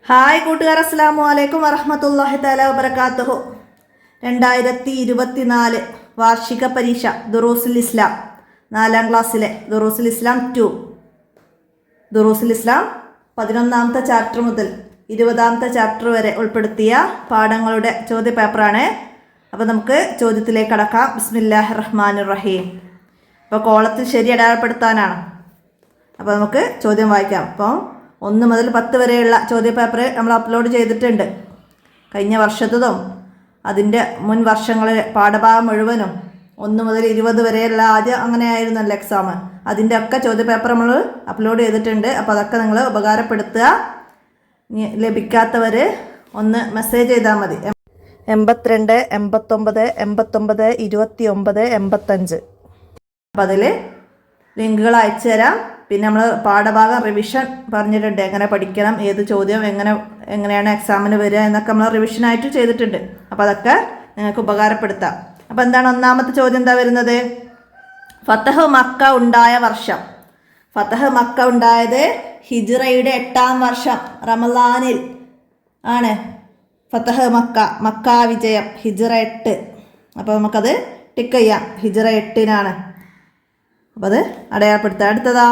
Hi കൂട്ടുകാർ, അസ്സലാമു അലൈക്കും വറഹ്മത്തുള്ളാഹി തആല വബറകാതുഹു. 2024 വാർഷിക പരീക്ഷ ദുറൂസുൽ ഇസ്ലാം 4ാം ക്ലാസ്സിലെ ദുറൂസുൽ ഇസ്ലാം 2 ദുറൂസുൽ ഇസ്ലാം 11ാമത്തെ ചാപ്റ്റർ മുതൽ 20ാമത്തെ ചാപ്റ്റർ വരെ ഉൾപ്പെടുത്തിയ പാഠങ്ങളുടെ ചോദ്യപേപ്പറാണ്. അപ്പോൾ നമുക്ക് ചോദ്യത്തിലേക്ക് കടക്കാം. ബിസ്മില്ലാഹിർ റഹ്മാനിർ റഹീം. അപ്പോൾ കോളത്തിൽ ശരി അടയാളപ്പെടുത്താനാണ്. അപ്പോൾ നമുക്ക് ചോദ്യം വായിക്കാം. അപ്പോൾ 1 മുതൽ 10 വരെയുള്ള ചോദ്യപേപ്പർ നമ്മൾ അപ്ലോഡ് ചെയ്തിട്ടുണ്ട്. കഴിഞ്ഞ വർഷത്തതും അതിൻ്റെ മുൻ വർഷങ്ങളിലെ പാഠഭാഗം മുഴുവനും 1 മുതൽ 20 വരെയുള്ള ആദ്യം അങ്ങനെയായിരുന്നല്ലോ എക്സാം. അതിൻ്റെ ഒക്കെ ചോദ്യപേപ്പർ നമ്മൾ അപ്ലോഡ് ചെയ്തിട്ടുണ്ട്. അപ്പോൾ അതൊക്കെ നിങ്ങൾ ഉപകാരപ്പെടുത്തുക. ലഭിക്കാത്തവർ ഒന്ന് മെസ്സേജ് ചെയ്താൽ മതി. 82 89 89 29 85. അപ്പോൾ അതിൽ ലിങ്കുകൾ അയച്ചു തരാം. പിന്നെ നമ്മൾ പാഠഭാഗം റിവിഷൻ പറഞ്ഞിട്ടുണ്ട്, എങ്ങനെ പഠിക്കണം, ഏത് ചോദ്യം എങ്ങനെയാണ് എക്സാമിന് വരിക എന്നൊക്കെ നമ്മൾ റിവിഷനായിട്ട് ചെയ്തിട്ടുണ്ട്. അപ്പോൾ അതൊക്കെ നിങ്ങൾക്ക് ഉപകാരപ്പെടുത്താം. അപ്പോൾ എന്താണ് ഒന്നാമത്തെ ചോദ്യം എന്താ വരുന്നത്? ഫതഹ് മക്ക ഉണ്ടായ വർഷം. ഫതഹ് മക്ക ഉണ്ടായത് ഹിജ്റയുടെ 8ാം വർഷം റമളാനിൽ ആണ്. ഫതഹ് മക്ക, മക്ക വിജയം ഹിജ്റ 8. അപ്പോൾ നമുക്കത് ടിക്ക് ചെയ്യാം. ഹിജ്റ 8-നാണ്. അപ്പോൾ അത് അടയാളപ്പെടുത്തുക. അടുത്തതാ,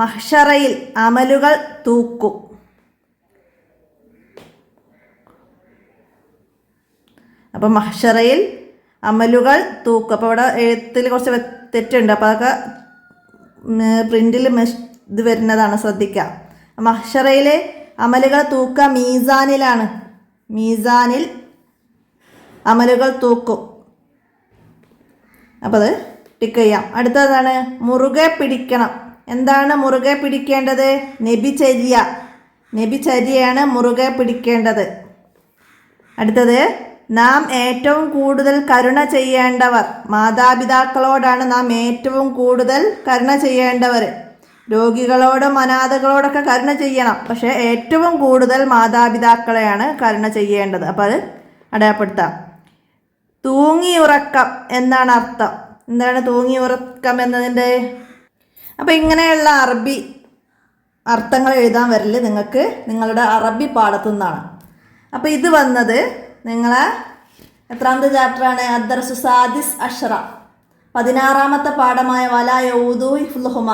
മഹ്ശറയിൽ അമലുകൾ തൂക്കും. അപ്പം മഹ്ശറയിൽ അമലുകൾ തൂക്കും. അപ്പോൾ ഇവിടെ എഴുത്തിൽ കുറച്ച് തെറ്റുണ്ട്. അപ്പോൾ അതൊക്കെ പ്രിൻറ്റിൽ ഇത് വരുന്നതാണ്, ശ്രദ്ധിക്കുക. മഹ്ശറയിൽ അമലുകൾ തൂക്കുക മീസാനിലാണ്. മീസാനിൽ അമലുകൾ തൂക്കും. അപ്പോൾ അത് ടിക്ക് ചെയ്യാം. അടുത്തതാണ് മുറുകെ പിടിക്കണം. എന്താണ് മുറുകെ പിടിക്കേണ്ടത്? നബിചര്യ. നബിചര്യയാണ് മുറുകെ പിടിക്കേണ്ടത്. അടുത്തത്, നാം ഏറ്റവും കൂടുതൽ കരുണ ചെയ്യേണ്ടവർ. മാതാപിതാക്കളോടാണ് നാം ഏറ്റവും കൂടുതൽ കരുണ ചെയ്യേണ്ടവർ. രോഗികളോടും അനാഥകളോടൊക്കെ കരുണ ചെയ്യണം, പക്ഷേ ഏറ്റവും കൂടുതൽ മാതാപിതാക്കളെയാണ് കരുണ ചെയ്യേണ്ടത്. അപ്പോൾ അത് അടയാളപ്പെടുത്താം. തൂങ്ങിയുറക്കം എന്നാണ് അർത്ഥം. എന്താണ് തൂങ്ങിയുറക്കം എന്നതിൻ്റെ? അപ്പോൾ ഇങ്ങനെയുള്ള അറബി അർത്ഥങ്ങൾ എഴുതാൻ വരൽ നിങ്ങൾക്ക് നിങ്ങളുടെ അറബി പാഠത്തു നിന്നാണ്. അപ്പോൾ ഇത് വന്നത് നിങ്ങളെ എത്രാമത്തെ ചാപ്റ്ററാണ്? അദ്ദർസു സാദിസ് അഷ്റ 16ാമത്തെ പാഠമായ വലാ യഊദു ഹിഫ്ളുഹുമ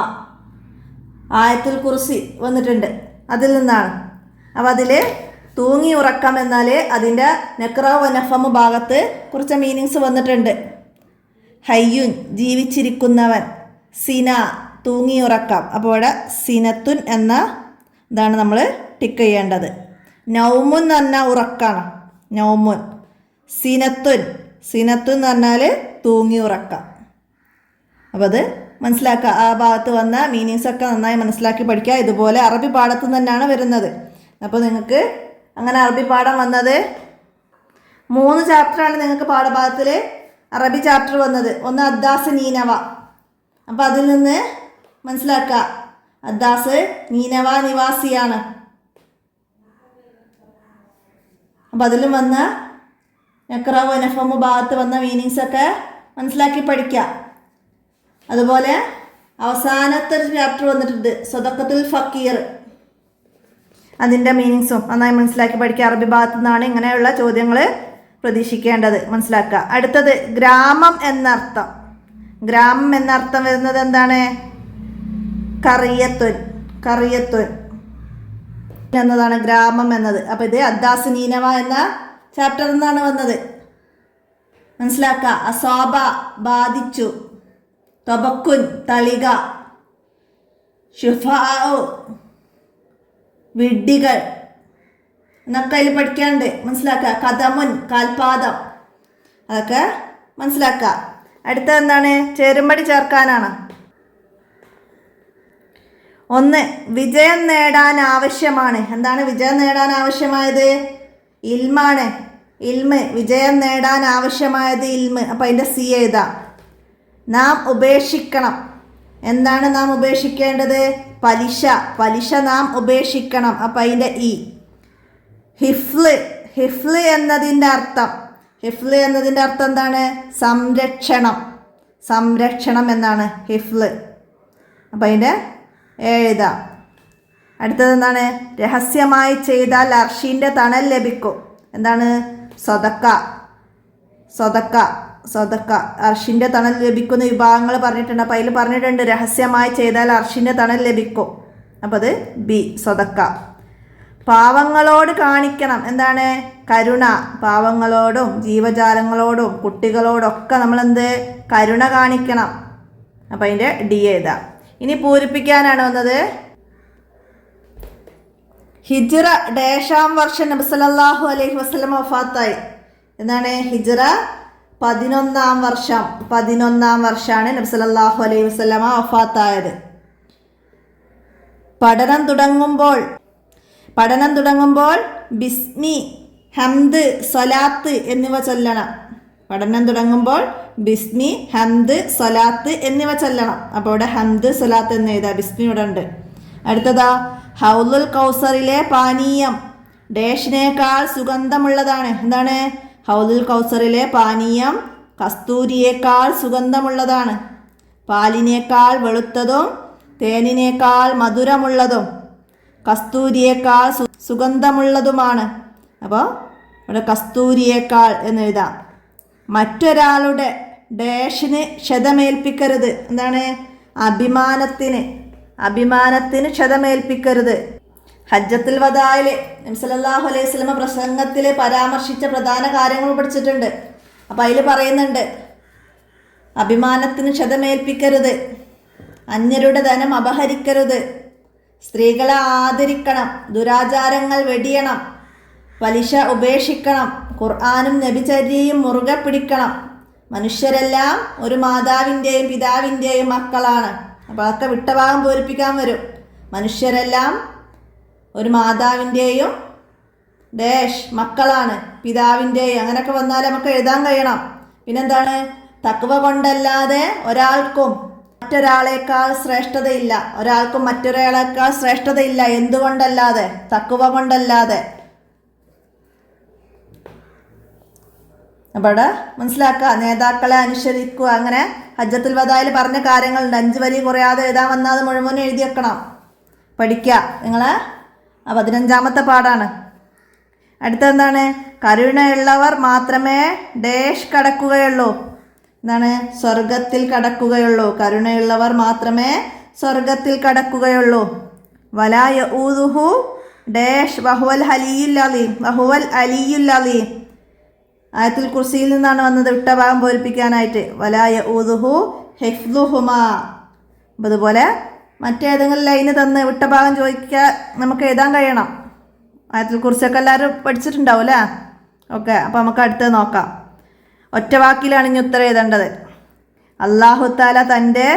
ആയത്തുൽ കുർസി വന്നിട്ടുണ്ട്, അതിൽ നിന്നാണ്. അപ്പോൾ അതിൽ തൂങ്ങി ഉറക്കം എന്നാൽ അതിൻ്റെ നെക്റ വനഫമു ഭാഗത്ത് കുറച്ച് മീനിങ്സ് വന്നിട്ടുണ്ട്. ഹയ്യുൻ ജീവിച്ചിരിക്കുന്നവൻ, സിന തൂങ്ങിയുറക്കം. അപ്പോൾ ഇവിടെ സിനത്തുൻ എന്ന ഇതാണ് നമ്മൾ ടിക്ക് ചെയ്യേണ്ടത്. നൗമുൻ എന്ന് പറഞ്ഞാൽ ഉറക്കാണ്. നൗമുൻ. സിനത്തുൻ, സിനത്തുൻ എന്ന് പറഞ്ഞാൽ തൂങ്ങിയുറക്കം. അപ്പോൾ അത് മനസ്സിലാക്കുക. ആ ഭാഗത്ത് വന്ന മീനിങ്സൊക്കെ നന്നായി മനസ്സിലാക്കി പഠിക്കുക. ഇതുപോലെ അറബി പാഠത്തു തന്നെയാണ് വരുന്നത്. അപ്പോൾ നിങ്ങൾക്ക് അങ്ങനെ അറബി പാഠം വന്നത് 3 ചാപ്റ്ററാണ് നിങ്ങൾക്ക് പാഠഭാഗത്തിൽ അറബി ചാപ്റ്റർ വന്നത്. ഒന്ന് അദ്ദാസ് നീനവ. അപ്പോൾ അതിൽ നിന്ന് മനസ്സിലാക്കുക, അദ്ദാസ് നീനവ നിവാസിയാണ്. അപ്പോൾ അതിലും വന്ന നക്റ വനഫമു ഭാഗത്ത് വന്ന മീനിങ്സൊക്കെ മനസ്സിലാക്കി പഠിക്കുക. അതുപോലെ അവസാനത്തെ ഒരു ചാപ്റ്റർ വന്നിട്ടുണ്ട്, സദഖത്തുൽ ഫക്കീർ. അതിൻ്റെ മീനിങ്സും നന്നായി മനസ്സിലാക്കി പഠിക്കുക. അറബി ഭാഗത്തു നിന്നാണ് ഇങ്ങനെയുള്ള ചോദ്യങ്ങൾ പ്രതീക്ഷിക്കേണ്ടത്. മനസ്സിലാക്കുക. അടുത്തത് ഗ്രാമം എന്നർത്ഥം. ഗ്രാമം എന്നർത്ഥം വരുന്നത് എന്താണ്? കറിയത്തുൻ. കറിയത്തുൻ എന്നതാണ് ഗ്രാമം എന്നത്. അപ്പോൾ ഇത് അദ്ദാസ് നീനവ എന്ന ചാപ്റ്ററിൽ നിന്നാണ് വന്നത്. മനസ്സിലാക്കുക. അസ്വാബ ബാധിച്ചു, തൊബക്കുൻ തളിക, ഷുഫാ വിഡ്ഢികൾ എന്നൊക്കെ അതിൽ പഠിക്കാനുണ്ട്. മനസ്സിലാക്കുക. കഥമുൻ കാൽപാദം, അതൊക്കെ മനസ്സിലാക്കുക. അടുത്ത എന്താണ്? ചേരുംപടി ചേർക്കാനാണ്. 1 വിജയം നേടാൻ ആവശ്യമാണ്. എന്താണ് വിജയം നേടാൻ ആവശ്യമായത്? ഇൽമാണ്. ഇൽമ്. വിജയം നേടാൻ ആവശ്യമായത് ഇൽമ്. അപ്പം അതിൻ്റെ സി എഴുതാം. നാം ഉപേക്ഷിക്കണം. എന്താണ് നാം ഉപേക്ഷിക്കേണ്ടത്? പലിശ. പലിശ നാം ഉപേക്ഷിക്കണം. അപ്പം അതിൻ്റെ ഇ. ഹിഫ്ല്. ഹിഫ്ല് എന്നതിൻ്റെ അർത്ഥം, ഹിഫ്ല് എന്നതിൻ്റെ അർത്ഥം എന്താണ്? സംരക്ഷണം. സംരക്ഷണം എന്നാണ് ഹിഫ്ല്. അപ്പം അതിൻ്റെ എഴുതാം. അടുത്തത് എന്താണ്? രഹസ്യമായി ചെയ്താൽ അർഷിൻ്റെ തണൽ ലഭിക്കും. എന്താണ്? സ്വതക്ക. സ്വതക്ക സ്വതക്ക അർഷിൻ്റെ തണൽ ലഭിക്കുന്ന വിഭാഗങ്ങൾ പറഞ്ഞിട്ടുണ്ട്. അപ്പോൾ അതിൽ പറഞ്ഞിട്ടുണ്ട് രഹസ്യമായി ചെയ്താൽ അർഷിൻ്റെ തണൽ ലഭിക്കും. അപ്പോൾ അത് ബി, സ്വതക്ക. പാവങ്ങളോട് കാണിക്കണം. എന്താണ്? കരുണ. പാവങ്ങളോടും ജീവജാലങ്ങളോടും കുട്ടികളോടൊക്കെ നമ്മളെന്ത് കരുണ കാണിക്കണം. അപ്പം അതിൻ്റെ ഡി എഴുതാം. ഇനി പൂരിപ്പിക്കാനാണ് വന്നത്. ഹിജ്റ ഡേഷാം വർഷം നബി സല്ലല്ലാഹു അലൈഹി വസല്ലം വഫാത്തായി. എന്താണ്? ഹിജ്റ 11-ാം വർഷം. 11-ാം വർഷമാണ് നബി സല്ലല്ലാഹു അലൈഹി വസല്ലമ വഫാത്തായത്. പഠനം തുടങ്ങുമ്പോൾ ബിസ്മി, ഹംദ്, സ്വലാത്ത് എന്നിവ ചൊല്ലണം. പഠനം തുടങ്ങുമ്പോൾ ബിസ്മി, ഹംദ്, സ്വലാത്ത് എന്നിവ ചൊല്ലണം. അപ്പോൾ ഇവിടെ ഹംദ്, സ്വലാത്ത് എന്ന് എഴുതാം. ബിസ്മി ഇവിടെ ഉണ്ട്. അടുത്തതാ ഹൗലുൽ കൗസറിലെ പാനീയം ഡേഷിനേക്കാൾ സുഗന്ധമുള്ളതാണ്. എന്താണ്? ഹൗലുൽ കൗസറിലെ പാനീയം കസ്തൂരിയേക്കാൾ സുഗന്ധമുള്ളതാണ്. പാലിനേക്കാൾ വെളുത്തതും തേനിനേക്കാൾ മധുരമുള്ളതും കസ്തൂരിയേക്കാൾ സുഗന്ധമുള്ളതുമാണ്. അപ്പോൾ ഇവിടെ കസ്തൂരിയേക്കാൾ എന്ന് എഴുതാം. മറ്റൊരാളുടെ ഡേഷിന് ക്ഷതമേൽപ്പിക്കരുത്. എന്താണ്? അഭിമാനത്തിന് ക്ഷതമേൽപ്പിക്കരുത്. ഹജ്ജത്തുൽ വദായിൽ നബി സല്ലല്ലാഹു അലൈഹി വസല്ലം പ്രസംഗത്തിൽ പരാമർശിച്ച പ്രധാന കാര്യങ്ങൾ പഠിച്ചിട്ടുണ്ട്. അപ്പം അതിൽ പറയുന്നുണ്ട് അഭിമാനത്തിന് ക്ഷതമേൽപ്പിക്കരുത്, അന്യരുടെ ധനം അപഹരിക്കരുത്, സ്ത്രീകളെ ആദരിക്കണം, ദുരാചാരങ്ങൾ വെടിയണം, പലിശ ഉപേക്ഷിക്കണം, ഖുർആനും നബിചര്യയും മുറുകെ പിടിക്കണം. മനുഷ്യരെല്ലാം ഒരു മാതാവിൻ്റെയും പിതാവിൻ്റെയും മക്കളാണ്. അപ്പോൾ അതൊക്കെ വിട്ട ഭാഗം പൂരിപ്പിക്കാൻ വരും. മനുഷ്യരെല്ലാം ഒരു മാതാവിൻ്റെയും ഡേഷ് മക്കളാണ്, പിതാവിൻ്റെയും, അങ്ങനെയൊക്കെ വന്നാൽ നമുക്ക് എഴുതാൻ കഴിയണം. പിന്നെന്താണ്? തഖ്വ കൊണ്ടല്ലാതെ ഒരാൾക്കും മറ്റൊരാളേക്കാൾ ശ്രേഷ്ഠതയില്ല. ഒരാൾക്കും മറ്റൊരാളേക്കാൾ ശ്രേഷ്ഠതയില്ല. എന്തുകൊണ്ടല്ലാതെ? തഖ്വ കൊണ്ടല്ലാതെ. അപ്പോൾ ഇവിടെ മനസ്സിലാക്കുക, നേതാക്കളെ അനുസരിക്കുക. അങ്ങനെ ഹജ്ജത്തുൽ വദായിൽ പറഞ്ഞ കാര്യങ്ങളുണ്ട്. 5 വരി കുറയാതെ എഴുതാൻ വന്നാൽ അത് മുഴുവനും എഴുതി വെക്കണം. പഠിക്കുക നിങ്ങൾ. 15-ാമത്തെ പാഠാണ്. അടുത്തെന്താണ്? കരുണയുള്ളവർ മാത്രമേ ഡേഷ് കടക്കുകയുള്ളൂ. എന്താണ്? സ്വർഗത്തിൽ കടക്കുകയുള്ളൂ. കരുണയുള്ളവർ മാത്രമേ സ്വർഗത്തിൽ കടക്കുകയുള്ളൂ. വലാ യഊദുഹു ഡേഷ് വഹുവൽ അലിയുൽ അലീം. ആയത്തുൽ കുർസിയിൽ നിന്നാണ് വന്നത് വിട്ട ഭാഗം പൂരിപ്പിക്കാനായിട്ട്. വലാ യഊദുഹു ഹിഫ്ദുഹുമാ. അപ്പോൾ അതുപോലെ മറ്റേതെങ്കിലും ലൈന് തന്ന് വിട്ട ഭാഗം ചോദിക്കാൻ നമുക്ക് എഴുതാൻ കഴിയണം. ആയത്തുൽ കുർസിയൊക്കെ എല്ലാവരും പഠിച്ചിട്ടുണ്ടാവും അല്ലേ? ഓക്കെ, അപ്പോൾ നമുക്ക് അടുത്ത് നോക്കാം. ഒറ്റ വാക്കിലാണ് ഇനി ഉത്തരം എഴുതേണ്ടത്. അല്ലാഹു തആല തൻ്റെ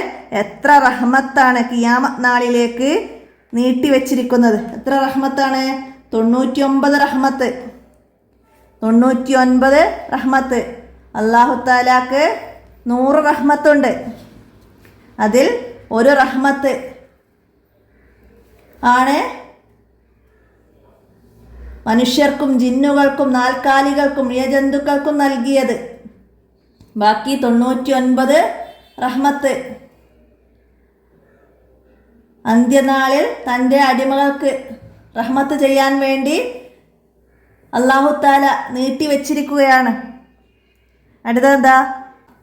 എത്ര റഹ്മത്താണ് ഖിയാമത്ത് നാളിലേക്ക് നീട്ടിവെച്ചിരിക്കുന്നത്. എത്ര റഹ്മത്താണ്? 99 റഹ്മത്ത്. 99 റഹ്മത്ത്. അല്ലാഹു തആലാക്ക് 100 റഹ്മത്തുണ്ട്. അതിൽ ഒരു റഹ്മത്ത് ആണ് മനുഷ്യർക്കും ജിന്നുകൾക്കും നാൽക്കാലികൾക്കും ഇഴജന്തുക്കൾക്കും നൽകിയത്. ബാക്കി 99 റഹ്മത്ത് അന്ത്യനാളിൽ തൻ്റെ അടിമകൾക്ക് റഹ്മത്ത് ചെയ്യാൻ വേണ്ടി അല്ലാഹു തആല നീട്ടിവെച്ചിരിക്കുകയാണ്. അടുത്തതെന്താ?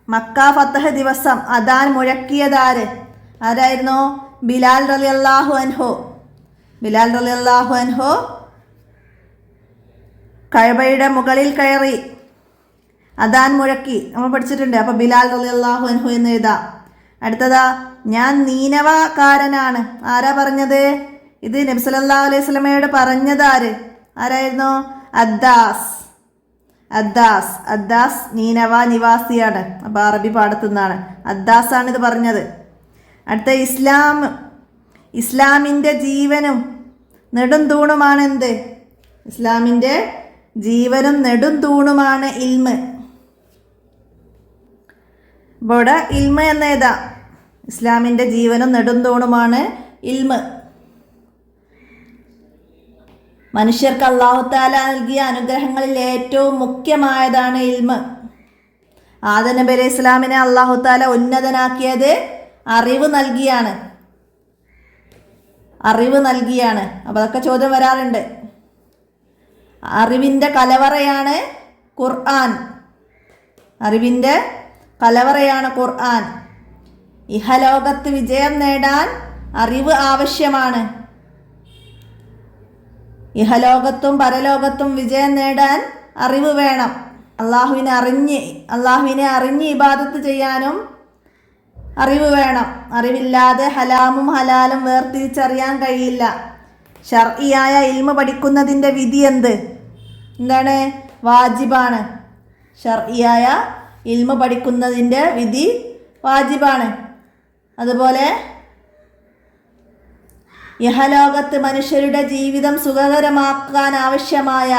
മക്ക ഫതഹ് ദിവസം അദാൻ മുഴക്കിയതാര്? ആരായിരുന്നു? ബിലാൽ റളിയല്ലാഹു അൻഹു. ബിലാൽ റളിയല്ലാഹു അൻഹു കഅബയുടെ മുകളിൽ കയറി അദാൻ മുഴക്കി. നമ്മൾ പഠിച്ചിട്ടുണ്ട്. അപ്പോൾ ബിലാൽ റളിയല്ലാഹു അൻഹു എന്ന് എഴുതാം. അടുത്തതാ ഞാൻ നീനവക്കാരനാണ്. ആരാ പറഞ്ഞത്? ഇത് നബി സല്ലല്ലാഹു അലൈഹി വസല്ലമയോട് പറഞ്ഞത് ആര്? ആരായിരുന്നു? അദ്ദാസ് നീനവ നിവാസിയാണ്. അപ്പോൾ അറബി പാടത്തുനിന്നാണ്. അദ്ദാസ് ആണ് ഇത് പറഞ്ഞത്. അടുത്ത ഇസ്ലാമിൻ്റെ ജീവനും നെടുംതൂണുമാണ് എന്ത്? ഇസ്ലാമിൻ്റെ ജീവനും നെടുംതൂണുമാണ് ഇൽമ്. അപ്പോൾ ഇവിടെ ഇൽമ എന്ന് എഴുതാം. ഇസ്ലാമിൻ്റെ ജീവനും നെടുംതൂണുമാണ് ഇൽമ്. മനുഷ്യർക്ക് അല്ലാഹു തആല നൽകിയ അനുഗ്രഹങ്ങളിൽ ഏറ്റവും മുഖ്യമായതാണ് ഇൽമ്. ആദം നബി അലൈഹി ഇസ്ലാമിനെ അല്ലാഹു തആല ഉന്നതനാക്കിയത് അറിവ് നൽകിയാണ്. അറിവ് നൽകിയാണ്. അപ്പോൾ അതൊക്കെ ചോദ്യം വരാറുണ്ട്. അറിവിൻ്റെ കലവറയാണ് ഖുർആൻ. അറിവിൻ്റെ കലവറയാണ് ഖുർആൻ. ഇഹലോകത്ത് വിജയം നേടാൻ അറിവ് ആവശ്യമാണ്. ഇഹലോകത്തും പരലോകത്തും വിജയം നേടാൻ അറിവ് വേണം. അള്ളാഹുവിനെ അറിഞ്ഞ് ഇബാദത്ത് ചെയ്യാനും അറിവ് വേണം. അറിവില്ലാതെ ഹലാമും ഹലാലും വേർതിരിച്ചറിയാൻ കഴിയില്ല. ശർഇയായ ഇൽമ പഠിക്കുന്നതിൻ്റെ വിധി എന്താണ്? വാജിബാണ്. ശർഇയായ ഇൽമ പഠിക്കുന്നതിൻ്റെ വിധി വാജിബാണ്. അതുപോലെ ഇഹലോകത്ത് മനുഷ്യരുടെ ജീവിതം സുഖകരമാക്കാൻ ആവശ്യമായ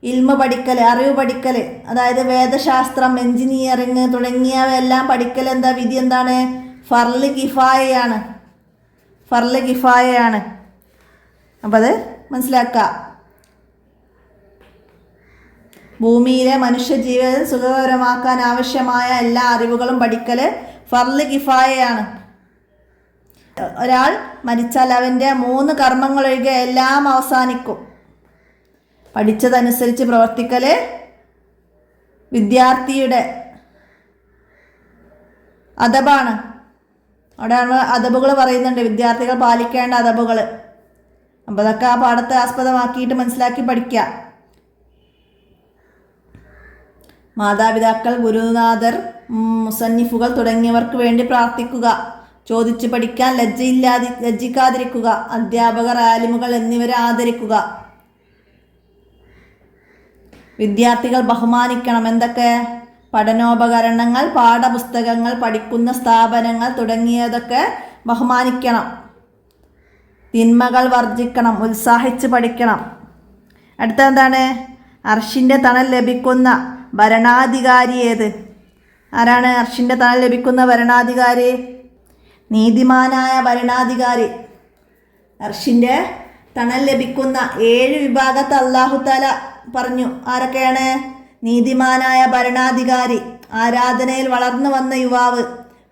ഇൽമ പഠിക്കൽ, അറിവ് പഠിക്കൽ, അതായത് വേദശാസ്ത്രം, എഞ്ചിനീയറിങ് തുടങ്ങിയവയെല്ലാം പഠിക്കൽ വിധി എന്താണ്? ഫർള് കിഫായയാണ്. ഫർള് കിഫായയാണ്. അപ്പം അത് മനസ്സിലാക്കുക. ഭൂമിയിലെ മനുഷ്യ ജീവിതം സുഖകരമാക്കാൻ ആവശ്യമായ എല്ലാ അറിവുകളും പഠിക്കൽ ഫർള് കിഫായയാണ്. ഒരാൾ മരിച്ചാൽ അവൻ്റെ 3 കർമ്മങ്ങളൊഴികെ എല്ലാം അവസാനിക്കും. പഠിച്ചതനുസരിച്ച് പ്രവർത്തിക്കൽ വിദ്യാർത്ഥിയുടെ അദബാണ്. അവിടെയാണ് അദബുകൾ പറയുന്നുണ്ട്, വിദ്യാർത്ഥികൾ പാലിക്കേണ്ട അദബുകൾ. അപ്പോൾ അതൊക്കെ ആ പാഠത്തെ ആസ്പദമാക്കിയിട്ട് മനസ്സിലാക്കി പഠിക്കുക. മാതാപിതാക്കൾ, ഗുരുനാഥർ, മുസന്നിഫുകൾ തുടങ്ങിയവർക്ക് വേണ്ടി പ്രാർത്ഥിക്കുക. ചോദിച്ചു പഠിക്കാൻ ലജ്ജിക്കാതിരിക്കുക. അധ്യാപകർ, ആലിമുകൾ എന്നിവരെ ആദരിക്കുക. വിദ്യാർത്ഥികൾ ബഹുമാനിക്കണം. എന്തൊക്കെ? പഠനോപകരണങ്ങൾ, പാഠപുസ്തകങ്ങൾ, പഠിക്കുന്ന സ്ഥാപനങ്ങൾ തുടങ്ങിയതൊക്കെ ബഹുമാനിക്കണം. തിന്മകൾ വർജിക്കണം. ഉത്സാഹിച്ച് പഠിക്കണം. അടുത്തെന്താണ്? അർശിൻ്റെ തണൽ ലഭിക്കുന്ന ഭരണാധികാരി ഏത്? ആരാണ് അർശിൻ്റെ തണൽ ലഭിക്കുന്ന ഭരണാധികാരി? നീതിമാനായ ഭരണാധികാരി. അർശിൻ്റെ തണൽ ലഭിക്കുന്ന 7 വിഭാഗത്തെ അല്ലാഹു തആല പറഞ്ഞു. ആരൊക്കെയാണ്? നീതിമാനായ ഭരണാധികാരി, ആരാധനയിൽ വളർന്നു വന്ന യുവാവ്,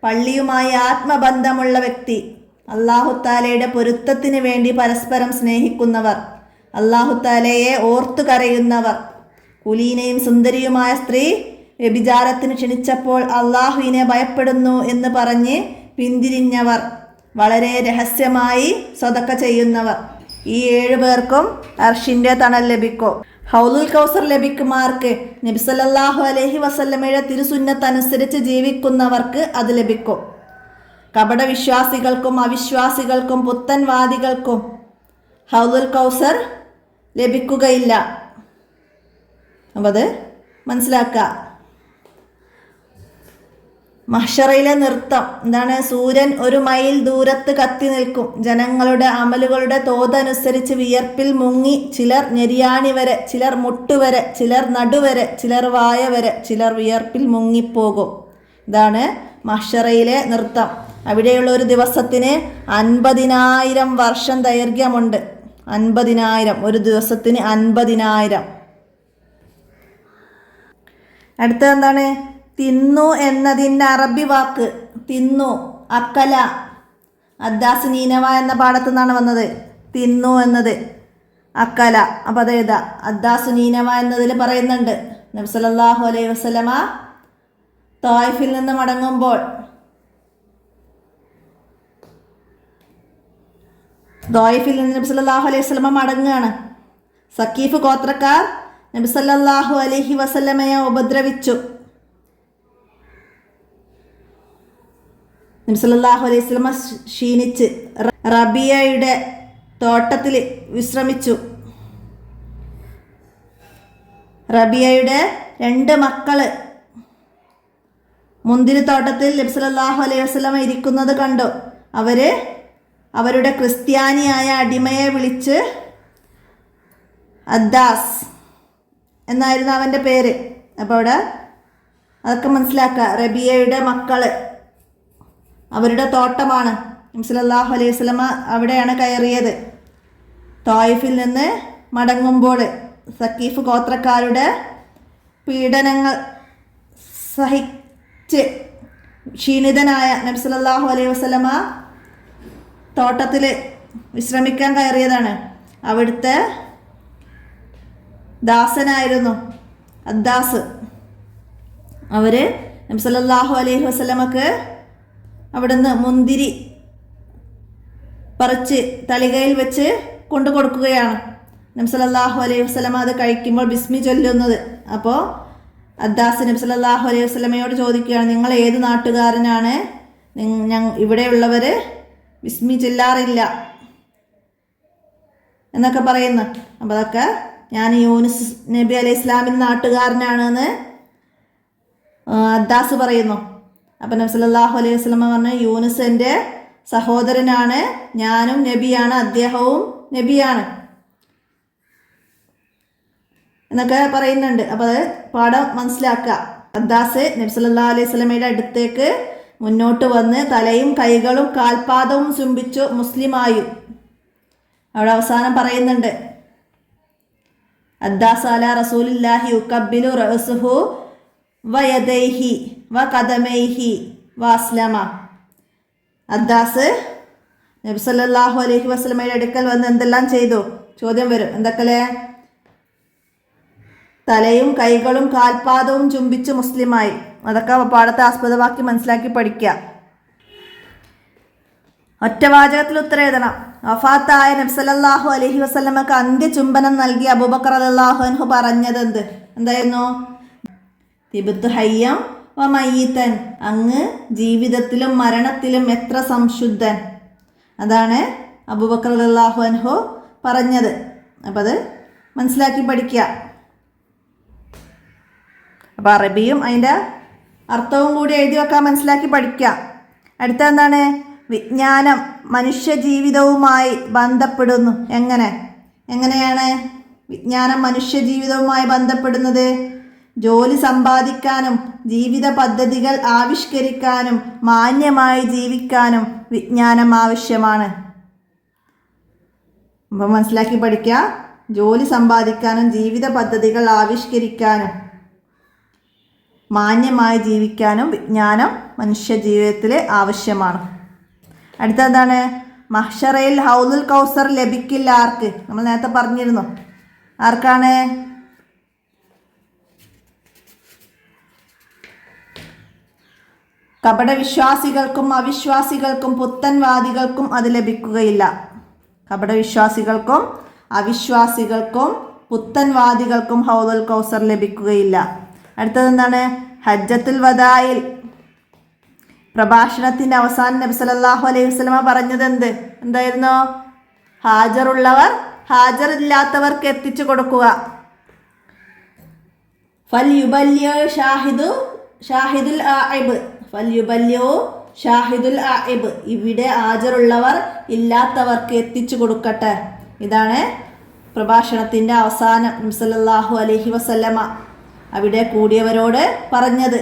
പള്ളിയുമായി ആത്മബന്ധമുള്ള വ്യക്തി, അല്ലാഹു തആലയുടെ പൊരുത്തത്തിന് വേണ്ടി പരസ്പരം സ്നേഹിക്കുന്നവർ, അല്ലാഹു തആലയെ ഓർത്തു കരയുന്നവർ, കുലീനയും സുന്ദരിയുമായ സ്ത്രീ വ്യഭിചാരത്തിന് ക്ഷണിച്ചപ്പോൾ അള്ളാഹുവിനെ ഭയപ്പെടുന്നു എന്ന് പറഞ്ഞ് പിന്തിരിഞ്ഞവർ, വളരെ രഹസ്യമായി സ്വതക്ക ചെയ്യുന്നവർ. ഈ 7 പേർക്കും അർശിൻ്റെ തണൽ ലഭിക്കും. ഹൗലുൽ കൗസർ ലഭിക്കുമാർക്ക് നബി സല്ലല്ലാഹു അലൈഹി വസല്ലമയുടെ തിരുസുന്നത്ത് അനുസരിച്ച് ജീവിക്കുന്നവർക്ക് അത് ലഭിക്കും. കപടവിശ്വാസികൾക്കും അവിശ്വാസികൾക്കും പുത്തൻവാദികൾക്കും ഹൗലുൽ കൗസർ ലഭിക്കുകയില്ല. അപ്പോൾ അത് മനസ്സിലാക്കുക. മഹ്ശറയിലെ നൃത്തം എന്താണ്? സൂര്യൻ 1 മൈൽ ദൂരത്ത് കത്തി നിൽക്കും. ജനങ്ങളുടെ അമലുകളുടെ തോതനുസരിച്ച് വിയർപ്പിൽ മുങ്ങി ചിലർ ഞെരിയാണി വരെ, ചിലർ മുട്ടുവരെ, ചിലർ നടുവരെ, ചിലർ വായ വരെ, ചിലർ വിയർപ്പിൽ മുങ്ങിപ്പോകും. ഇതാണ് മഹ്ശറയിലെ നൃത്തം. അവിടെയുള്ള ഒരു ദിവസത്തിന് 50,000 വർഷം ദൈർഘ്യമുണ്ട്. 50,000, ഒരു ദിവസത്തിന് 50,000. അടുത്തത് എന്താണ്? തിന്നു എന്നതിൻ്റെ അറബി വാക്ക് തിന്നു, അക്കല. അദ്ദാസ് നീനവ എന്ന പാഠത്തു നിന്നാണ് വന്നത്. തിന്നു എന്നത് അക്കല. അപ്പോൾ അത് എഴുതാം. അദ്ദാസ് നീനവ എന്നതിൽ പറയുന്നുണ്ട്, നബി സല്ലല്ലാഹു അലൈഹി വസല്ലമ തായിഫിൽ നിന്ന് മടങ്ങുമ്പോൾ നബി സല്ലല്ലാഹു അലൈഹി വസല്ലമ മടങ്ങുകയാണ്. സക്കീഫ് ഗോത്രക്കാർ നബി സല്ലല്ലാഹു അലൈഹി വസല്ലമയെ ഉപദ്രവിച്ചു. നബി സല്ലല്ലാഹു അലൈഹി വസല്ലമ ക്ഷീണിച്ച് റബിയയുടെ തോട്ടത്തിൽ വിശ്രമിച്ചു. റബിയയുടെ 2 മക്കള് മുന്തിരിത്തോട്ടത്തിൽ നബി സല്ലല്ലാഹു അലൈഹി വസല്ലമ ഇരിക്കുന്നത് കണ്ടു. അവരുടെ ക്രിസ്ത്യാനിയായ അടിമയെ വിളിച്ച് അദ്ദാസ് എന്നായിരുന്നു അവൻ്റെ പേര്. അപ്പോൾ അവിടെ അതൊക്കെ മനസ്സിലാക്കുക. റബിയയുടെ മക്കള്, അവരുടെ തോട്ടമാണ്. നബി സല്ലല്ലാഹു അലൈഹി വസല്ലമ അവിടെയാണ് കയറിയത്. തായിഫിൽ നിന്ന് മടങ്ങുമ്പോൾ സക്കീഫ് ഗോത്രക്കാരുടെ പീഡനങ്ങൾ സഹിച്ച് ക്ഷീണിതനായ നബി സല്ലല്ലാഹു അലൈഹി വസല്ലമ തോട്ടത്തിൽ വിശ്രമിക്കാൻ കയറിയതാണ്. അവിടുത്തെ ദാസനായിരുന്നു അദ്ദാസ്. അവർ നബി സല്ലല്ലാഹു അലൈഹി വസല്ലമക്ക് അവിടുന്ന് മുന്തിരി പറിച്ച് തളികയിൽ വെച്ച് കൊണ്ടു കൊടുക്കുകയാണ്. നബി സല്ലല്ലാഹു അലൈഹി വസല്ലമ അത് കഴിക്കുമ്പോൾ ബിസ്മി ചൊല്ലുന്നത്. അപ്പോൾ അദ്ദാസ് നബി സല്ലല്ലാഹു അലൈഹി വസല്ലമയോട് ചോദിക്കുകയാണ്, നിങ്ങൾ ഏത് നാട്ടുകാരനാണ്? ഇവിടെയുള്ളവർ ബിസ്മി ചൊല്ലാറില്ല എന്നൊക്കെ പറയുന്നു. അപ്പോൾ അതൊക്കെ ഞാൻ യൂനുസ് നബി അലൈഹി ഇസ്ലാമിൻ്റെ നാട്ടുകാരനാണെന്ന് അദ്ദാസ് പറയുന്നു. അപ്പം നബി സല്ലല്ലാഹു അലൈഹി വസല്ലമ പറഞ്ഞു, യൂനുസ് എൻ്റെ സഹോദരനാണ്, ഞാനും നബിയാണ്, അദ്ദേഹവും നബിയാണ് എന്നൊക്കെ പറയുന്നുണ്ട്. അപ്പോൾ അത് പാഠം മനസ്സിലാക്കുക. അദ്ദാസ് നബി സല്ലല്ലാഹു അലൈഹി വസല്ലമയുടെ അടുത്തേക്ക് മുന്നോട്ട് വന്ന് തലയും കൈകളും കാൽപാദവും ചുംബിച്ചു മുസ്ലിമായും. അവിടെ അവസാനം പറയുന്നുണ്ട്, അദ്ദാസ് അല റസൂലില്ലാഹി യുകബ്ബിലു റഅസുഹു വയദൈഹി വഖദമൈഹി വഅസ്ലമ. അദ്ദാസ് നബി സല്ലല്ലാഹു അലൈഹി വസല്ലമയുടെ അടുക്കൽ വന്ന് എന്തെല്ലാം ചെയ്തു? ചോദ്യം വരും. എന്തൊക്കെ? തലയും കൈകളും കാൽപാദവും ചുംബിച്ച് മുസ്ലിമായി. അതൊക്കെ പാഠത്തെ ആസ്പദമാക്കി മനസ്സിലാക്കി പഠിക്കുക. ഒറ്റവാചകത്തിൽ ഉത്തരം എഴുതണം. വഫാത്തായ നബി സല്ലല്ലാഹു അലൈഹി വസല്ലമക്ക് അന്ത്യചുംബനം നൽകി അബൂബക്കർ റളിയല്ലാഹു അൻഹു പറഞ്ഞത് എന്തായിരുന്നു? തിബ്തു ഹയ്യം വ മയ്യിതൻ, അങ്ങ് ജീവിതത്തിലും മരണത്തിലും എത്ര സംശുദ്ധൻ. അതാണ് അബൂബക്കർ റളിയല്ലാഹു അൻഹു പറഞ്ഞത്. അപ്പോൾ അത് മനസ്സിലാക്കി പഠിക്കുക. അപ്പോൾ അറബിയും അതിൻ്റെ അർത്ഥവും കൂടി എഴുതി വെക്കാൻ മനസ്സിലാക്കി പഠിക്കുക. അടുത്ത എന്താണ്? വിജ്ഞാനം മനുഷ്യ ജീവിതവുമായി ബന്ധപ്പെടുന്നു. എങ്ങനെയാണ് വിജ്ഞാനം മനുഷ്യ ജീവിതവുമായി ബന്ധപ്പെടുന്നത്? ജോലി സമ്പാദിക്കാനും ജീവിത പദ്ധതികൾ ആവിഷ്കരിക്കാനും മാന്യമായി ജീവിക്കാനും വിജ്ഞാനം ആവശ്യമാണ്. അപ്പം മനസ്സിലാക്കി പഠിക്കുക. ജോലി സമ്പാദിക്കാനും ജീവിത പദ്ധതികൾ ആവിഷ്കരിക്കാനും മാന്യമായി ജീവിക്കാനും വിജ്ഞാനം മനുഷ്യ ജീവിതത്തിൽ ആവശ്യമാണ്. അടുത്തതാണ്? മഹ്ശറയിൽ ഹൗലുൽ കൗസർ ലഭിക്കില്ല ആർക്ക്? നമ്മൾ നേരത്തെ പറഞ്ഞിരുന്നു. ആർക്കാണ്? കപടവിശ്വാസികൾക്കും അവിശ്വാസികൾക്കും പുത്തൻവാദികൾക്കും അത് ലഭിക്കുകയില്ല. കപടവിശ്വാസികൾക്കും അവിശ്വാസികൾക്കും പുത്തൻവാദികൾക്കും ഹൗലുൽ കൗസർ ലഭിക്കുകയില്ല. അടുത്തത് എന്താണ്? ഹജ്ജത്തുൽ വദായിൽ പ്രഭാഷണത്തിൻ്റെ അവസാനം നബി സല്ലല്ലാഹു അലൈഹി വസല്ലമ പറഞ്ഞത് എന്തായിരുന്നു? ഹാജറുള്ളവർ ഹാജറില്ലാത്തവർക്ക് എത്തിച്ചു കൊടുക്കുക. ഷാഹിദുൽ ആഇബ്, ഇവിടെ ഹാജറുള്ളവർ ഇല്ലാത്തവർക്ക് എത്തിച്ചു കൊടുക്കട്ടെ. ഇതാണ് പ്രഭാഷണത്തിൻ്റെ അവസാനം നബി സല്ലല്ലാഹു അലൈഹി വസല്ലമ അവിടെ കൂടിയവരോട് പറഞ്ഞത്.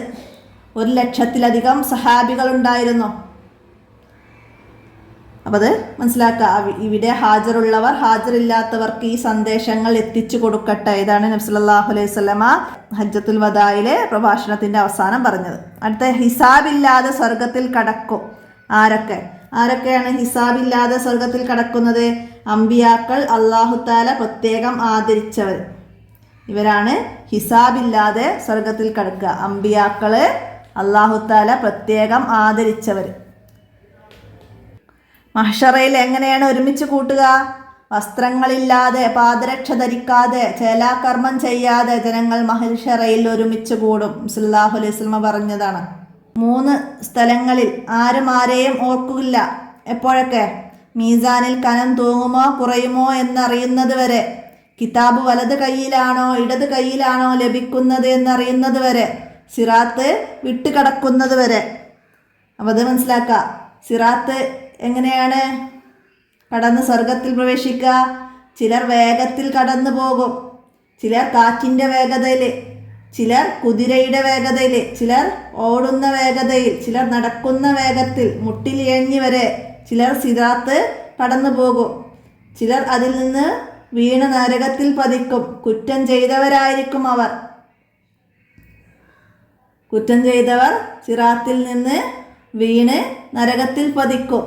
100,000-ലധികം സഹാബികളുണ്ടായിരുന്നു. അപ്പോൾ അത് മനസ്സിലാക്കുക. ഇവിടെ ഹാജറുള്ളവർ ഹാജറില്ലാത്തവർക്ക് ഈ സന്ദേശങ്ങൾ എത്തിച്ചു കൊടുക്കട്ടെ. ഇതാണ് നബി സല്ലല്ലാഹു അലൈഹി വസല്ലമ ഹജ്ജത്തുൽ വദായിലെ പ്രഭാഷണത്തിൻ്റെ അവസാനം പറഞ്ഞത്. അടുത്ത, ഹിസാബില്ലാതെ സ്വർഗത്തിൽ കടക്കും. ആരൊക്കെയാണ് ഹിസാബില്ലാതെ സ്വർഗത്തിൽ കടക്കുന്നത്? അമ്പിയാക്കൾ, അല്ലാഹു തആല പ്രത്യേകം ആദരിച്ചവർ. ഇവരാണ് ഹിസാബില്ലാതെ സ്വർഗത്തിൽ കടക്കുക. അമ്പിയാക്കള്, അല്ലാഹു തആല പ്രത്യേകം ആദരിച്ചവർ. മഹ്ശറയിൽ എങ്ങനെയാണ് ഒരുമിച്ച് കൂട്ടുക? വസ്ത്രങ്ങളില്ലാതെ, പാദരക്ഷ ധരിക്കാതെ, ചേലാകർമ്മം ചെയ്യാതെ ജനങ്ങൾ മഹ്ശറയിൽ ഒരുമിച്ച് കൂടും. സല്ലല്ലാഹു അലൈഹി വസല്ലമ പറഞ്ഞതാണ്. 3 സ്ഥലങ്ങളിൽ ആരും ആരെയും ഓർക്കില്ല. എപ്പോഴൊക്കെ? മീസാനിൽ കനം തൂങ്ങുമോ കുറയുമോ എന്നറിയുന്നത് വരെ, കിതാബ് വലത് കൈയിലാണോ ഇടത് കൈയിലാണോ ലഭിക്കുന്നത് എന്നറിയുന്നത് വരെ, സിറാത്ത് വിട്ടുകടക്കുന്നത് വരെ. അപ്പോൾ അത് മനസ്സിലാക്കുക. സിറാത്ത് എങ്ങനെയാണ് കടന്ന് സ്വർഗത്തിൽ പ്രവേശിക്കുക? ചിലർ വേഗത്തിൽ കടന്നു പോകും, ചിലർ കാറ്റിൻ്റെ വേഗതയിൽ, ചിലർ കുതിരയുടെ വേഗതയിൽ, ചിലർ ഓടുന്ന വേഗതയിൽ, ചിലർ നടക്കുന്ന വേഗത്തിൽ, മുട്ടിലിഴഞ്ഞ് വരെ ചിലർ സിറാത്ത് കടന്നു പോകും. ചിലർ അതിൽ നിന്ന് വീണ് നരകത്തിൽ പതിക്കും. കുറ്റം ചെയ്തവരായിരിക്കും അവർ. കുറ്റം ചെയ്തവർ സിറാത്തിൽ നിന്ന് വീണ് നരകത്തിൽ പതിക്കും.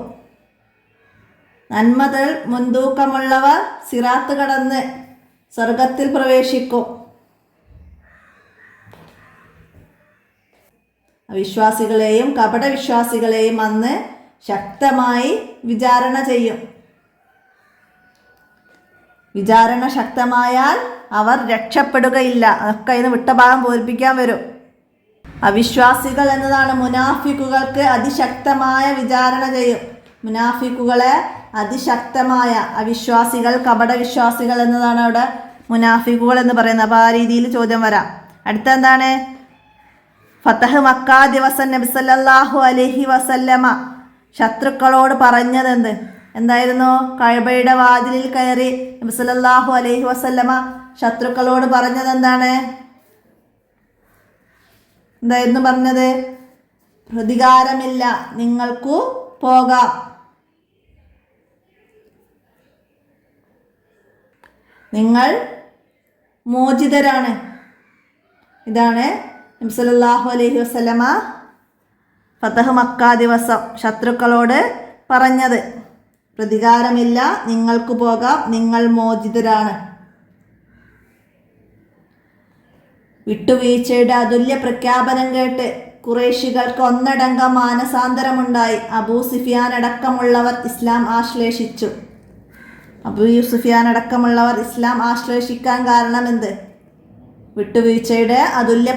നന്മകൾ മുൻതൂക്കമുള്ളവർ സിറാത്ത് കടന്ന് സ്വർഗത്തിൽ പ്രവേശിക്കും. വിശ്വാസികളെയും കപടവിശ്വാസികളെയും അന്ന് ശക്തമായി വിചാരണ ചെയ്യും. വിചാരണ ശക്തമായാൽ അവർ രക്ഷപ്പെടുകയില്ല. അതൊക്കെ ഇന്ന് വിട്ട ഭാഗം പൂരിപ്പിക്കാൻ വരും. അവിശ്വാസികൾ എന്നതാണ് മുനാഫിക്കുകൾക്ക് അതിശക്തമായ വിചാരണ ചെയ്യും. മുനാഫിക്കുകളെ അതിശക്തമായ, അവിശ്വാസികൾ കപടവിശ്വാസികൾ എന്നതാണ് അവിടെ മുനാഫിക്കുകൾ എന്ന് പറയുന്നത്. അപ്പോൾ ആ രീതിയിൽ ചോദ്യം വരാം. അടുത്ത എന്താണ്? ഫതഹ് മക്ക ദിവസം നബി സല്ലല്ലാഹു അലൈഹി വസല്ലമ ശത്രുക്കളോട് പറഞ്ഞതെന്ത്? എന്തായിരുന്നു? കഅബയുടെ വാതിലിൽ കയറി നബി സല്ലല്ലാഹു അലൈഹി വസല്ലമ ശത്രുക്കളോട് പറഞ്ഞത് എന്താണ്? എന്തായിരുന്നു പറഞ്ഞത്? പ്രതികാരമില്ല, നിങ്ങൾക്കു പോകാം. നിങ്ങൾ മോചിതരാണ്. ഇതാണ് നബി സല്ലല്ലാഹു അലൈഹി വസല്ലമ ഫതഹ് മക്ക ദിവസം ശത്രുക്കളോട് പറഞ്ഞത്. പ്രതികാരമില്ല, നിങ്ങൾക്ക് പോകാം, നിങ്ങൾ മോചിതരാണ്. വിട്ടുവീഴ്ചയുടെ അതുല്യ പ്രഖ്യാപനം കേട്ട് ഖുറൈശികൾക്ക് ഒന്നടങ്കം മാനസാന്തരമുണ്ടായി. അബൂ സുഫിയാൻ അടക്കമുള്ളവർ ഇസ്ലാം ആശ്ലേഷിച്ചു. അബൂ സുഫിയാൻ അടക്കമുള്ളവർ ഇസ്ലാം ആശ്ലേഷിക്കാൻ കാരണമെന്ത്? വിട്ടുവീഴ്ചയുടെ അതുല്യ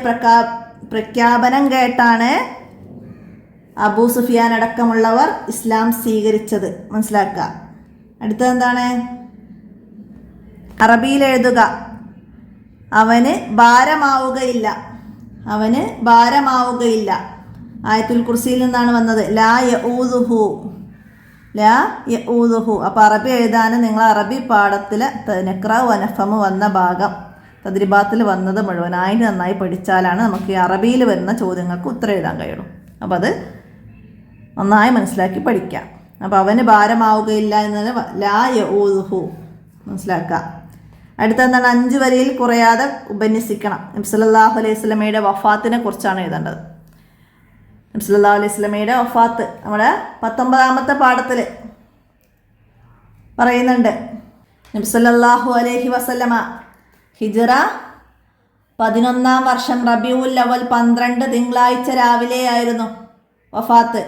പ്രഖ്യാപനം കേട്ടാണ് അബൂ സുഫിയാൻ അടക്കമുള്ളവർ ഇസ്ലാം സ്വീകരിച്ചത്. മനസ്സിലാക്കുക. അടുത്തതെന്താണ്? അറബിയിൽ എഴുതുക. അവന് ഭാരമാവുകയില്ല. അവന് ഭാരമാവുകയില്ല. ആയത്തുൽ കുർസിയിൽ നിന്നാണ് വന്നത്. ലാ യഊദുഹു, ലാ യഊദുഹു. അപ്പോൾ അറബി എഴുതാനും നിങ്ങൾ അറബി പാഠത്തിൽ നക്ര വനഫമ് വന്ന ഭാഗം തദ്രിബാത്തിൽ വന്നത് മുഴുവനായിട്ട് നന്നായി പഠിച്ചാലാണ് നമുക്ക് ഈ അറബിയിൽ വരുന്ന ചോദ്യങ്ങൾക്ക് ഉത്തരം എഴുതാൻ കഴിയുള്ളൂ. അപ്പോൾ അത് നന്നായി മനസ്സിലാക്കി പഠിക്കാം. അപ്പോൾ അവന് ഭാരമാവുകയില്ല എന്നത് ലാ യഊദുഹു മനസ്സിലാക്കുക. അടുത്തെന്താണ്? 5 വരിയിൽ കുറയാതെ ഉപന്യസിക്കണം. നബി സല്ലല്ലാഹു അലൈഹി വസല്ലമയുടെ വഫാത്തിനെ കുറിച്ചാണ് എഴുതേണ്ടത്. നബി സല്ലല്ലാഹു അലൈഹി വസല്ലമയുടെ വഫാത്ത് നമ്മുടെ 19ാമത്തെ പാഠത്തിൽ പറയുന്നുണ്ട്. നബി സല്ലല്ലാഹു അലൈഹി വസല്ലമ ഹിജ്റ 11-ാം വർഷം റബീഉൽ അവൽ 12 തിങ്കളാഴ്ച രാവിലെയായിരുന്നു വഫാത്ത്.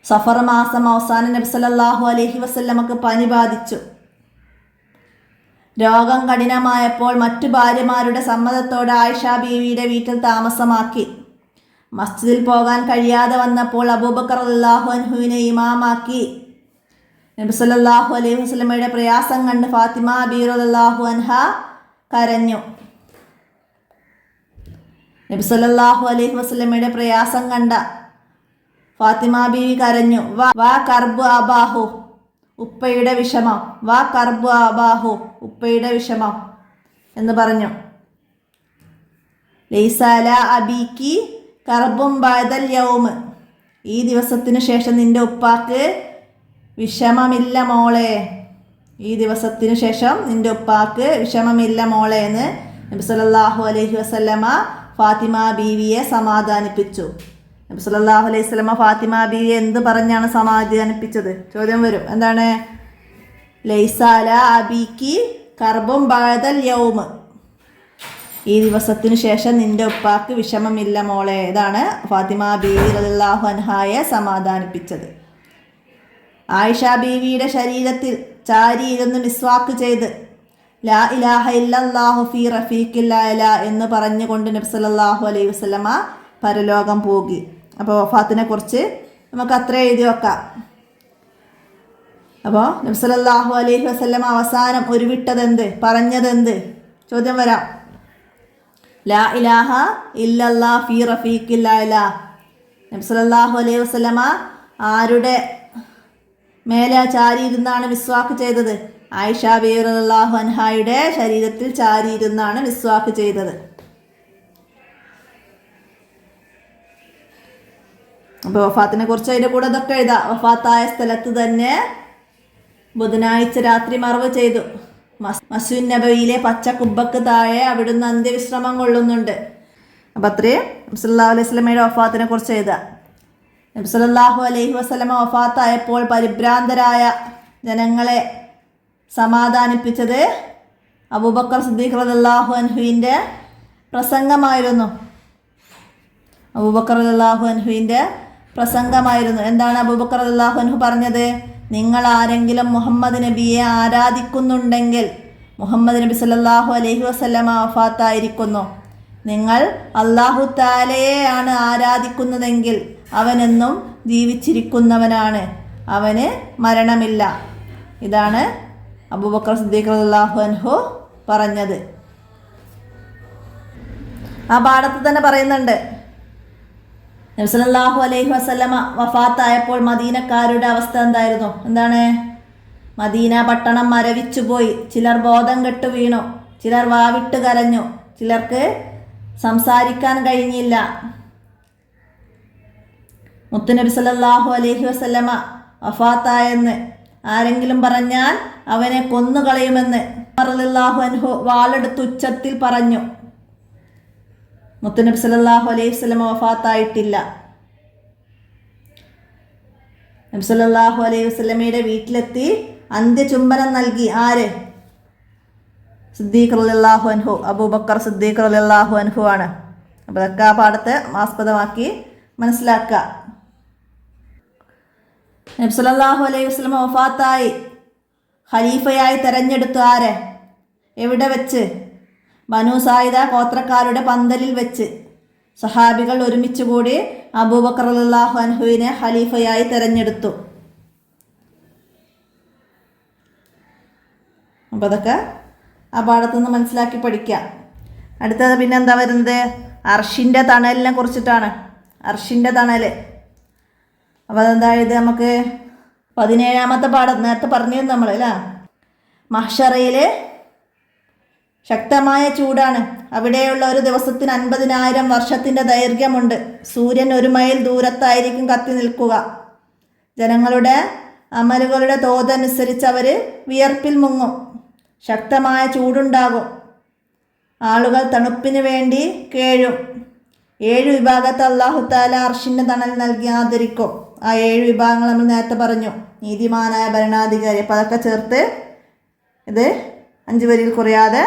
സഫർ മാസം അവസാനം നബി സല്ലല്ലാഹു അലൈഹി വസല്ലമക്ക് പനി ബാധിച്ചു. രോഗം കഠിനമായപ്പോൾ മറ്റു ഭാര്യമാരുടെ സമ്മതത്തോടെ ആയിഷ ബീവിയുടെ വീട്ടിൽ താമസമാക്കി. മസ്ജിദിൽ പോകാൻ കഴിയാതെ വന്നപ്പോൾ അബൂബക്കർ റളിയല്ലാഹു അൻഹുവിനെ ഇമാമാക്കി. നബി സല്ലല്ലാഹു അലൈഹി വസല്ലമയുടെ പ്രയാസം കണ്ട് ഫാത്തിമ ബീവി റളിയല്ലാഹു അൻഹ കരഞ്ഞു. നബി സല്ലല്ലാഹു അലൈഹി വസല്ലമയുടെ പ്രയാസം കണ്ട ഫാത്തിമ ബീവി കരഞ്ഞു. വാ കർബു അബാഹു, ഉപ്പയുടെ വിഷമം. വാ കർബു അബാഹു, ഉപ്പയുടെ വിഷമം എന്ന് പറഞ്ഞു. ലൈസാല അബീക്കി കർബും ബഅദൽ യൗമ്, ഈ ദിവസത്തിനു ശേഷം നിന്റെ ഉപ്പാക്ക് വിഷമമില്ല മോളെ. ഈ ദിവസത്തിനു ശേഷം നിന്റെ ഉപ്പാക്ക് വിഷമമില്ല മോളെ എന്ന് നബി സല്ലല്ലാഹു അലൈഹി വസല്ലമ ഫാത്തിമ ബീവിയെ സമാധാനിപ്പിച്ചു. നബി സല്ലല്ലാഹു അലൈഹി വസല്ലമ ഫാത്തിമ ബീവിയെ എന്ത് പറഞ്ഞാണ് സമാധാനിപ്പിച്ചത്? ചോദ്യം വരും. എന്താണ്? ലൈസാല അബീക്കി കർബും ബഅദൽ യൗമ്, ഈ ദിവസത്തിനു ശേഷം നിന്റെ ഉപ്പാക്ക് വിഷമമില്ല മോളെ. ഇതാണ് ഫാത്തിമ ബീവി റളിയല്ലാഹു അൻഹയെ സമാധാനിപ്പിച്ചത്. ആയിഷ ബീവിയുടെ ശരീരത്തിൽ ചാരിയിരുന്ന് മിസ്വാക്ക് ചെയ്ത് ലാ ഇലാഹ ഇല്ലല്ലാഹു ഫീ റഫീഖിൽ അഅല എന്ന് പറഞ്ഞുകൊണ്ട് നബി സല്ലല്ലാഹു അലൈഹി വസല്ലമ പരലോകം പോകി. അപ്പോൾ വഫാത്തിനെ കുറിച്ച് നമുക്ക് അത്ര എഴുതി വെക്കാം. അപ്പോൾ നബി സല്ലല്ലാഹു അലൈഹി വസല്ലമ അവസാനം ഉരുവിട്ടതെന്ത്, പറഞ്ഞതെന്ത്? ചോദ്യം വരാം. ലാ ഇലാഹ ഇല്ലല്ലാ ഫീ റഫീഖിൽ അഅല. നബി സല്ലല്ലാഹു അലൈഹി വസല്ലമ ആരുടെ മേലെ ചാരിയിരുന്നാണ് മിസ്വാക്ക് ചെയ്തത്? ആയിഷ ബീവി റളിയല്ലാഹു അൻഹയുടെ ശരീരത്തിൽ ചാരിയിരുന്നാണ് മിസ്വാക്ക് ചെയ്തത്. അപ്പോൾ വഫാത്തിനെ കുറിച്ച് അതിൻ്റെ കൂടെ ഇതൊക്കെ എഴുതാം. വഫാത്തായ സ്ഥലത്ത് തന്നെ ബുധനാഴ്ച രാത്രി മറവ് ചെയ്തു. മസ്ജിദ് നബവിയിലെ പച്ച കുബ്ബക്ക് താഴെ അവിടുന്ന് അന്ത്യവിശ്രമം കൊള്ളുന്നുണ്ട്. അപ്പം അത്രയും നബി സല്ലല്ലാഹു അലൈഹി വസല്ലമയുടെ വഫാത്തിനെ കുറിച്ച് എഴുതാം. നബി സല്ലല്ലാഹു അലൈഹി വസല്ലമ വഫാത്തായപ്പോൾ പരിഭ്രാന്തരായ ജനങ്ങളെ സമാധാനിപ്പിച്ചത് അബൂബക്കർ സിദ്ദീഖ് റളിയല്ലാഹു അൻഹുവിൻ്റെ പ്രസംഗമായിരുന്നു. അബൂബക്കർ റളിയല്ലാഹു അൻഹുവിൻ്റെ പ്രസംഗമായിരുന്നു. എന്താണ് അബൂബക്കർ റളിയല്ലാഹു അൻഹു പറഞ്ഞത്? നിങ്ങൾ ആരെങ്കിലും മുഹമ്മദ് നബിയെ ആരാധിക്കുന്നുണ്ടെങ്കിൽ മുഹമ്മദ് നബി സല്ലല്ലാഹു അലൈഹി വസല്ലമ വഫാത്തായിരിക്കുന്നു. നിങ്ങൾ അല്ലാഹു തആലയെയാണ് ആരാധിക്കുന്നതെങ്കിൽ അവനെന്നും ജീവിച്ചിരിക്കുന്നവനാണ്, അവന് മരണമില്ല. ഇതാണ് അബൂബക്കർ സിദ്ദീഖ് റളിയല്ലാഹു അൻഹു പറഞ്ഞത്. ആ പാഠത്തിൽ തന്നെ പറയുന്നുണ്ട്, നബി സല്ലല്ലാഹു അലൈഹി വസല്ലമ വഫാത്തായപ്പോൾ മദീനക്കാരുടെ അവസ്ഥ എന്തായിരുന്നു? എന്താണ്? മദീന പട്ടണം മരവിച്ചുപോയി. ചിലർ ബോധം കെട്ടു വീണു, ചിലർ വാവിട്ട് കരഞ്ഞു, ചിലർക്ക് സംസാരിക്കാൻ കഴിഞ്ഞില്ല. മുത്തുനബി സല്ലല്ലാഹു അലൈഹി വസല്ലമ വഫാത്തായെന്ന് ആരെങ്കിലും പറഞ്ഞാൽ അവനെ കൊന്നുകളയുമെന്ന് റളിയല്ലാഹു അൻഹു വാളെടുത്ത് ഉച്ചത്തിൽ പറഞ്ഞു. മുത്തുനബി സല്ലല്ലാഹു അലൈഹി വസല്ലമ വഫാത്തായിട്ടില്ല. നബി സല്ലല്ലാഹു അലൈഹി വസല്ലമയുടെ വീട്ടിലെത്തി അന്ത്യചുംബനം നൽകി ആര്? സിദ്ദീഖ് റളിയല്ലാഹു അൻഹു, അബൂബക്കർ സിദ്ദീഖ് റളിയല്ലാഹു അൻഹു ആണ്. അപ്പോൾ അതൊക്കെ ആ പാഠത്തെ ആസ്പദമാക്കി മനസ്സിലാക്കുക. നബി സല്ലല്ലാഹു അലൈഹി വസല്ലമ വഫാത്തായി. ഖലീഫയായി തെരഞ്ഞെടുത്തു ആരെ? എവിടെ വെച്ച്? ബനൂ സായിദ ഗോത്രക്കാരുടെ പന്തലിൽ വെച്ച് സഹാബികൾ ഒരുമിച്ച് കൂടി അബൂബക്കർ റളിയല്ലാഹു അൻഹുവിനെ ഖലീഫയായി തെരഞ്ഞെടുത്തു. അപ്പോൾ അതൊക്കെ ആ പാഠത്തു നിന്ന് മനസ്സിലാക്കി പഠിക്കാം. അടുത്തത് പിന്നെ എന്താ വരുന്നത്? അർഷിൻ്റെ തണലിനെ കുറിച്ചിട്ടാണ്. അർഷിൻ്റെ തണൽ. അപ്പോൾ അതെന്താ ഇത്? നമുക്ക് 17ാമത്തെ പാഠം നേരത്തെ പറഞ്ഞിരുന്നു നമ്മൾ അല്ലേ. മഹ്ശറയിൽ ശക്തമായ ചൂടാണ്. അവിടെയുള്ള ഒരു ദിവസത്തിന് 50,000 വർഷത്തിൻ്റെ ദൈർഘ്യമുണ്ട്. സൂര്യൻ 1 മൈൽ ദൂരത്തായിരിക്കും കത്തി നിൽക്കുക. ജനങ്ങളുടെ അമലുകളുടെ തോതനുസരിച്ച് അവർ വിയർപ്പിൽ മുങ്ങും. ശക്തമായ ചൂടുണ്ടാകും. ആളുകൾ തണുപ്പിന് വേണ്ടി കേഴും. 7 വിഭാഗത്തെ അല്ലാഹു തആല അർശിൻ്റെ തണൽ നൽകി ആദരിക്കും. ആ 7 വിഭാഗങ്ങൾ നമ്മൾ നേരത്തെ പറഞ്ഞു. നീതിമാനായ ഭരണാധികാരി. അപ്പോൾ അതൊക്കെ ചേർത്ത് ഇത് 5 വരിയിൽ കുറയാതെ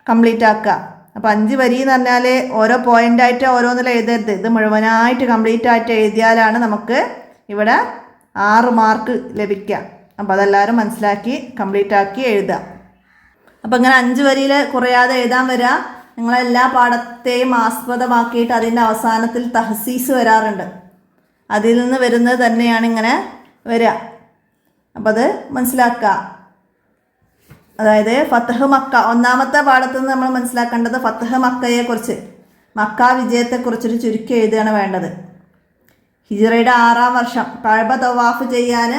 കംപ്ലീറ്റ് ആക്കുക. അപ്പോൾ 5 വരി എന്ന് പറഞ്ഞാൽ ഓരോ പോയിൻ്റായിട്ട് ഓരോന്നിലും എഴുതരുത്. ഇത് മുഴുവനായിട്ട് കംപ്ലീറ്റ് ആയിട്ട് എഴുതിയാലാണ് നമുക്ക് ഇവിടെ 6 മാർക്ക് ലഭിക്കുക. അപ്പോൾ അതെല്ലാവരും മനസ്സിലാക്കി കംപ്ലീറ്റ് ആക്കി എഴുതുക. അപ്പോൾ ഇങ്ങനെ 5 വരിയിൽ കുറയാതെ എഴുതാൻ വരിക. നിങ്ങളെല്ലാ പാഠത്തെയും ആസ്പദമാക്കിയിട്ട് അതിൻ്റെ അവസാനത്തിൽ തഹ്സീസ് വരാറുണ്ട്. അതിൽ നിന്ന് വരുന്നത് തന്നെയാണ് ഇങ്ങനെ വരിക. അപ്പോൾ അത് മനസ്സിലാക്കുക. അതായത് ഫത്ഹ് മക്ക, ഒന്നാമത്തെ പാഠത്തു നിന്ന് നമ്മൾ മനസ്സിലാക്കേണ്ടത് ഫത്ഹ് മക്കയെക്കുറിച്ച്, മക്ക വിജയത്തെക്കുറിച്ചൊരു ചുരുക്കി എഴുതുകയാണ് വേണ്ടത്. ഹിജ്റയുടെ 6ാം വർഷം കഅബ തവാഫ് ചെയ്യാൻ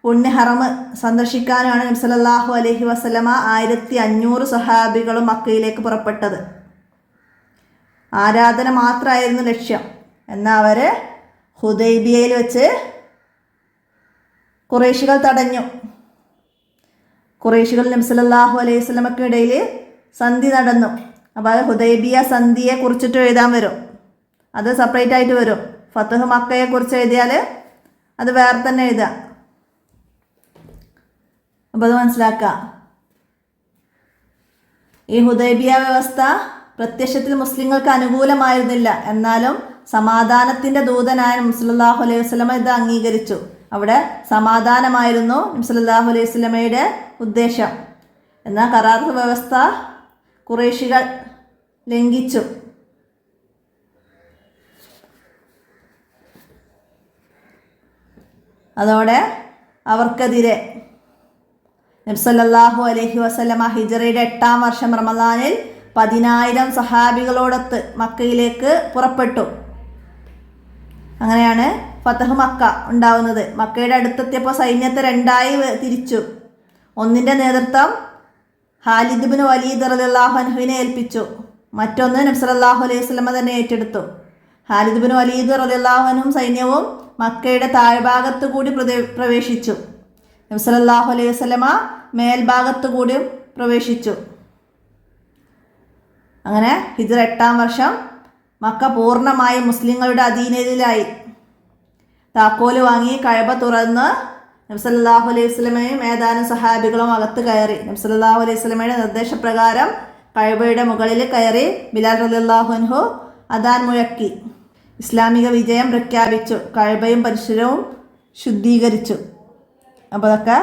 പുണ്യ ഹറം സന്ദർശിക്കാനാണ് നബി സല്ലല്ലാഹു അലൈഹി വസല്ലമ 1500 സ്വഹാബികളും മക്കയിലേക്ക് പുറപ്പെട്ടത്. ആരാധന മാത്രമായിരുന്നു ലക്ഷ്യം. എന്നാൽ അവർ ഹുദൈബിയയിൽ വെച്ച് ഖുറൈശികൾ തടഞ്ഞു. ഖുറൈശികൾ നബി സല്ലല്ലാഹു അലൈഹി വസല്ലമക്ക് ഇടയിൽ സന്ധി നടന്നു. അപ്പോൾ അത് ഹുദൈബിയ സന്ധിയെ കുറിച്ചിട്ട് എഴുതാൻ വരും. അത് സെപ്പറേറ്റ് ആയിട്ട് വരും. ഫത്ഹ് മക്കയെ കുറിച്ച് എഴുതിയാൽ അത് വേറെ തന്നെ എഴുതുക. അപ്പോൾ അത് മനസ്സിലാക്കുക. ഈ ഹുദൈബിയ വ്യവസ്ഥ പ്രത്യക്ഷത്തിൽ മുസ്ലിങ്ങൾക്ക് അനുകൂലമായിരുന്നില്ല. എന്നാലും സമാധാനത്തിൻ്റെ ദൂതനായ നബി സല്ലല്ലാഹു അലൈഹി വസല്ലമ ഇത് അംഗീകരിച്ചു. അവിടെ സമാധാനമായിരുന്നു നബി സല്ലല്ലാഹു അലൈഹി വസല്ലമയുടെ ഉദ്ദേശം. എന്നാൽ കരാർ വ്യവസ്ഥ ഖുറൈശികൾ ലംഘിച്ചു. അതോടെ അവർക്കെതിരെ നബി സല്ലല്ലാഹു അലൈഹി വസല്ലമ ഹിജ്റയുടെ 8ാം വർഷം റമദാനിൽ 10,000 സഹാബികളോടൊത്ത് മക്കയിലേക്ക് പുറപ്പെട്ടു. അങ്ങനെയാണ് ഫതഹ് മക്ക ഉണ്ടാവുന്നത്. മക്കയുടെ അടുത്തെത്തിയപ്പോൾ സൈന്യത്തെ 2ആയി തിരിച്ചു. ഒന്നിൻ്റെ നേതൃത്വം ഖാലിദ് ഇബ്നു വലീദ് റളിയല്ലാഹു അൻഹുവിനെ ഏൽപ്പിച്ചു. മറ്റൊന്ന് നബി സല്ലല്ലാഹു അലൈഹി വസല്ലമ തന്നെ ഏറ്റെടുത്തു. ഖാലിദ് ഇബ്നു വലീദ് റളിയല്ലാഹു അൻഹും സൈന്യവും മക്കയുടെ താഴ്ഭാഗത്തു കൂടി പ്രവേശിച്ചു. നബി സല്ലല്ലാഹു അലൈഹി വസല്ലമ മേൽഭാഗത്തു കൂടി പ്രവേശിച്ചു. അങ്ങനെ ഹിജ്റ 8ാം വർഷം മക്ക പൂർണ്ണമായും മുസ്ലിങ്ങളുടെ അധീനതയിലായി. താക്കോല് വാങ്ങി കഅബ തുറന്ന് നബി സല്ലല്ലാഹു അലൈഹി വസല്ലമയും ഏതാനും സഹാബികളും അകത്ത് കയറി. നബി സല്ലല്ലാഹു അലൈഹി വസല്ലമയുടെ നിർദ്ദേശപ്രകാരം കഅബയുടെ മുകളിൽ കയറി ബിലാൽ റളിയല്ലാഹു അൻഹു അദാൻ മുഴക്കി ഇസ്ലാമിക വിജയം പ്രഖ്യാപിച്ചു. കഅബയും പരിസരവും ശുദ്ധീകരിച്ചു. അപ്പോൾ അതൊക്കെ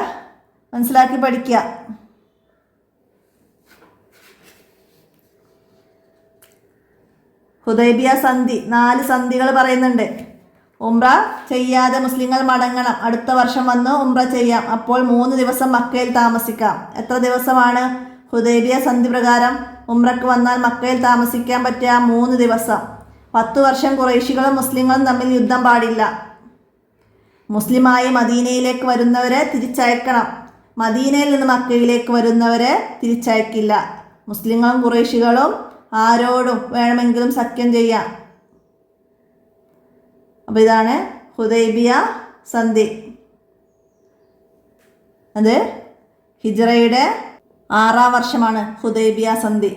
മനസ്സിലാക്കി പഠിക്കുക. ഹുദൈബിയ സന്ധി 4 സന്ധികൾ പറയുന്നുണ്ട്. ഉംറ ചെയ്യാതെ മുസ്ലിങ്ങൾ മടങ്ങണം. അടുത്ത വർഷം വന്ന് ഉംറ ചെയ്യാം. അപ്പോൾ 3 ദിവസം മക്കയിൽ താമസിക്കാം. എത്ര ദിവസമാണ്? ഹുദൈബിയ സന്ധി പ്രകാരം ഉംറക്ക് വന്നാൽ മക്കയിൽ താമസിക്കാൻ പറ്റുക 3 ദിവസം. 10 വർഷം ഖുറൈശികളും മുസ്ലിങ്ങളും തമ്മിൽ യുദ്ധം പാടില്ല. മുസ്ലിമായി മദീനയിലേക്ക് വരുന്നവരെ തിരിച്ചയക്കണം. മദീനയിൽ നിന്ന് മക്കയിലേക്ക് വരുന്നവരെ തിരിച്ചയക്കില്ല. മുസ്ലിങ്ങളും ഖുറൈശികളും ആരോടും വേണമെങ്കിലും സഖ്യം ചെയ്യാം. അപ്പോൾ ഇതാണ് ഹുദൈബിയ സന്ധി. അത് ഹിജ്റയുടെ 6-ാം വർഷമാണ് ഹുദൈബിയ സന്ധി.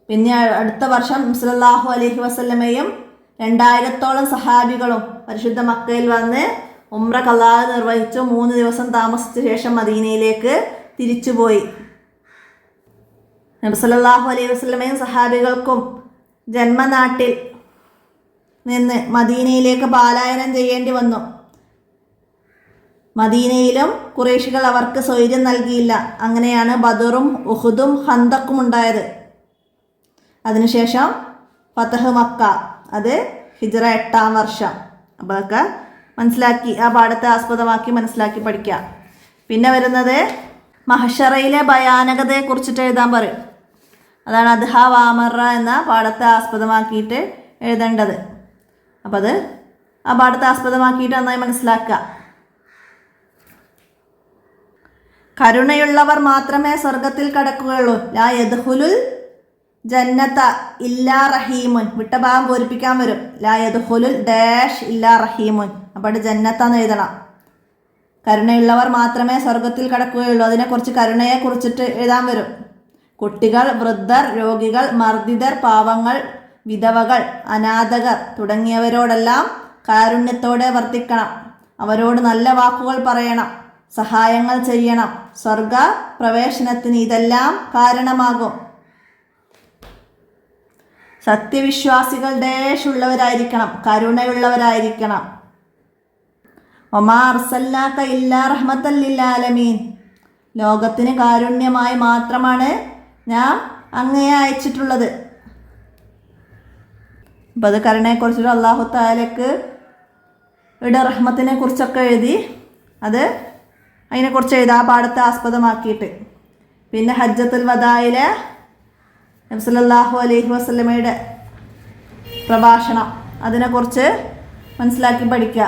പിന്നെ അടുത്ത വർഷം സല്ലല്ലാഹു അലൈഹി വസല്ലമയും 2000-ഓളം സഹാബികളും പരിശുദ്ധ മക്കയിൽ വന്ന് ഉംറ ഖളാ നിർവഹിച്ചു. 3 ദിവസം താമസിച്ച ശേഷം മദീനയിലേക്ക് തിരിച്ചുപോയി. നബി സല്ലല്ലാഹു അലൈഹി വസല്ലമയും സഹാബികൾക്കും ജന്മനാട്ടിൽ നിന്ന് മദീനയിലേക്ക് പലായനം ചെയ്യേണ്ടി വന്നു. മദീനയിലും ഖുറൈശികൾ അവർക്ക് സ്വൈര്യം നൽകിയില്ല. അങ്ങനെയാണ് ബദറും ഉഹുദും ഖന്തഖും ഉണ്ടായത്. അതിനുശേഷം ഫതഹ് മക്ക, അത് ഹിജ്റ 8-ാം വർഷം. അപ്പോൾ അതൊക്കെ മനസ്സിലാക്കി ആ പാഠത്തെ ആസ്പദമാക്കി മനസ്സിലാക്കി പഠിക്കുക. പിന്നെ വരുന്നത് മഹ്ശറയിലെ ഭയാനകതയെ കുറിച്ചിട്ട് എഴുതാൻ പറയും. അതാണ് അദ്ഹ വാമറ എന്ന പാഠത്തെ ആസ്പദമാക്കിയിട്ട് എഴുതേണ്ടത്. അപ്പം അത് ആ പാഠത്തെ ആസ്പദമാക്കിയിട്ട് നന്നായി മനസ്സിലാക്കുക. കരുണയുള്ളവർ മാത്രമേ സ്വർഗത്തിൽ കടക്കുകയുള്ളൂ. ലാ യദ്ഖുലുൽ ജന്നത ഇല്ലാ റഹീമുൻ. വിട്ട ഭാഗം പൂരിപ്പിക്കാൻ വരും. ലാ യദ്ഖുലുൽ ഡാഷ് ഇല്ലാ റഹീമുൻ. അപ്പോൾ ജന്നത്താന്ന് എഴുതണം. കരുണയുള്ളവർ മാത്രമേ സ്വർഗത്തിൽ കടക്കുകയുള്ളൂ. അതിനെക്കുറിച്ച് കരുണയെ കുറിച്ചിട്ട് എഴുതാൻ വരും. കുട്ടികൾ, വൃദ്ധർ, രോഗികൾ, മർദ്ദിതർ, പാവങ്ങൾ, വിധവകൾ, അനാഥകർ തുടങ്ങിയവരോടെല്ലാം കാരുണ്യത്തോടെ വർത്തിക്കണം. അവരോട് നല്ല വാക്കുകൾ പറയണം. സഹായങ്ങൾ ചെയ്യണം. സ്വർഗ പ്രവേശനത്തിന് ഇതെല്ലാം കാരണമാകും. സത്യവിശ്വാസികൾ ദേശുള്ളവരായിരിക്കണം, കരുണയുള്ളവരായിരിക്കണം. ഒമാ അർസൽനാക ഇല്ലാ റഹ്മത്തൽ ലിൽ ആലമീൻ. ലോകത്തിന് കാരുണ്യമായി മാത്രമാണ് ഞാൻ അങ്ങയെ അയച്ചിട്ടുള്ളത്. അപ്പം അത് കരുണയെക്കുറിച്ചിട്ട് അല്ലാഹു തആലക്ക് റഹ്മത്തിനെ കുറിച്ചൊക്കെ എഴുതി. അത് അതിനെക്കുറിച്ച് എഴുതാ പാഠത്തെ ആസ്പദമാക്കിയിട്ട്. പിന്നെ ഹജ്ജത്തുൽ വദായിലെ നബി സല്ലല്ലാഹു അലൈഹി വസല്ലമയുടെ പ്രഭാഷണം, അതിനെക്കുറിച്ച് മനസ്സിലാക്കി പഠിക്കുക.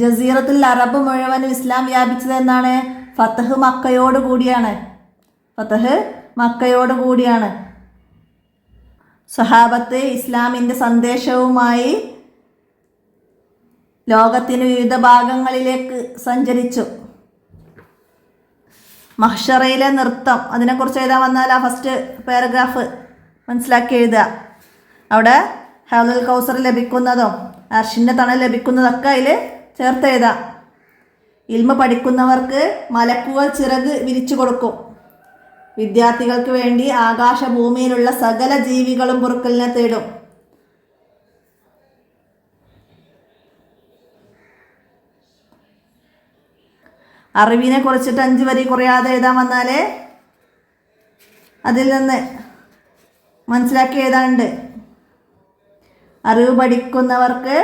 ജസീറത്തുൽ അറബ് മുഴുവനും ഇസ്ലാം വ്യാപിച്ചത് എന്നാണ്? ഫതഹ് മക്കയോട് കൂടിയാണ്. ഫതഹ് മക്കയോട് കൂടിയാണ്. സ്വഹാബത്ത് ഇസ്ലാമിൻ്റെ സന്ദേശവുമായി ലോകത്തിന് വിവിധ ഭാഗങ്ങളിലേക്ക് സഞ്ചരിച്ചു. മഹ്ശറയിലെ നൃത്തം, അതിനെക്കുറിച്ച് എഴുതാൻ വന്നാൽ ആ ഫസ്റ്റ് പാരഗ്രാഫ് മനസ്സിലാക്കി എഴുതുക. അവിടെ ഹൗലുൽ കൗസർ ലഭിക്കുന്നതും അർശിൻ്റെ തണൽ ലഭിക്കുന്നതൊക്കെ അതിൽ ചേർത്ത് എഴുതാം. ഇൽമ പഠിക്കുന്നവർക്ക് മലക്കുകൾ ചിറക് വിരിച്ചു കൊടുക്കും. വിദ്യാർത്ഥികൾക്ക് വേണ്ടി ആകാശഭൂമിയിലുള്ള സകല ജീവികളും പൊറുക്കലിനെ തേടും. അറിവിനെ കുറിച്ചിട്ട് 5 വരി കുറയാതെ എഴുതാൻ വന്നാൽ അതിൽ നിന്ന് മനസ്സിലാക്കി എഴുതാനുണ്ട്. അറിവ് പഠിക്കുന്നവർക്ക്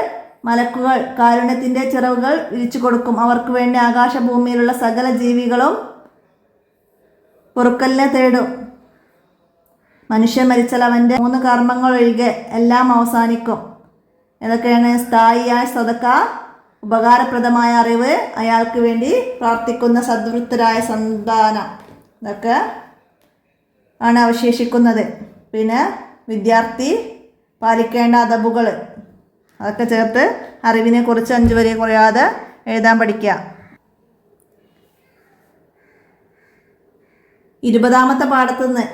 മലക്കുകൾ കാരുണ്യത്തിൻ്റെ ചിറകുകൾ വിരിച്ചു കൊടുക്കും. അവർക്ക് വേണ്ടി ആകാശഭൂമിയിലുള്ള സകല ജീവികളും പൊറുക്കലിനെ തേടും. മനുഷ്യൻ മരിച്ചാൽ അവൻ്റെ 3 കർമ്മങ്ങൾ ഒഴികെ എല്ലാം അവസാനിക്കും. ഏതൊക്കെയാണ്? സ്ഥായിയായ സദഖ, ഉപകാരപ്രദമായ അറിവ്, അയാൾക്ക് വേണ്ടി പ്രാർത്ഥിക്കുന്ന സദ്വൃത്തരായ സന്താനം, ഇതൊക്കെ ആണ് അവശേഷിക്കുന്നത്. പിന്നെ വിദ്യാർത്ഥി പാലിക്കേണ്ട അദബുകൾ, അതൊക്കെ ചേർത്ത് അറിവിനെ കുറിച്ച് 5 വരി കുറയാതെ എഴുതാൻ പഠിക്കുക. 20ാമത്തെ പാഠത്തുനിന്ന്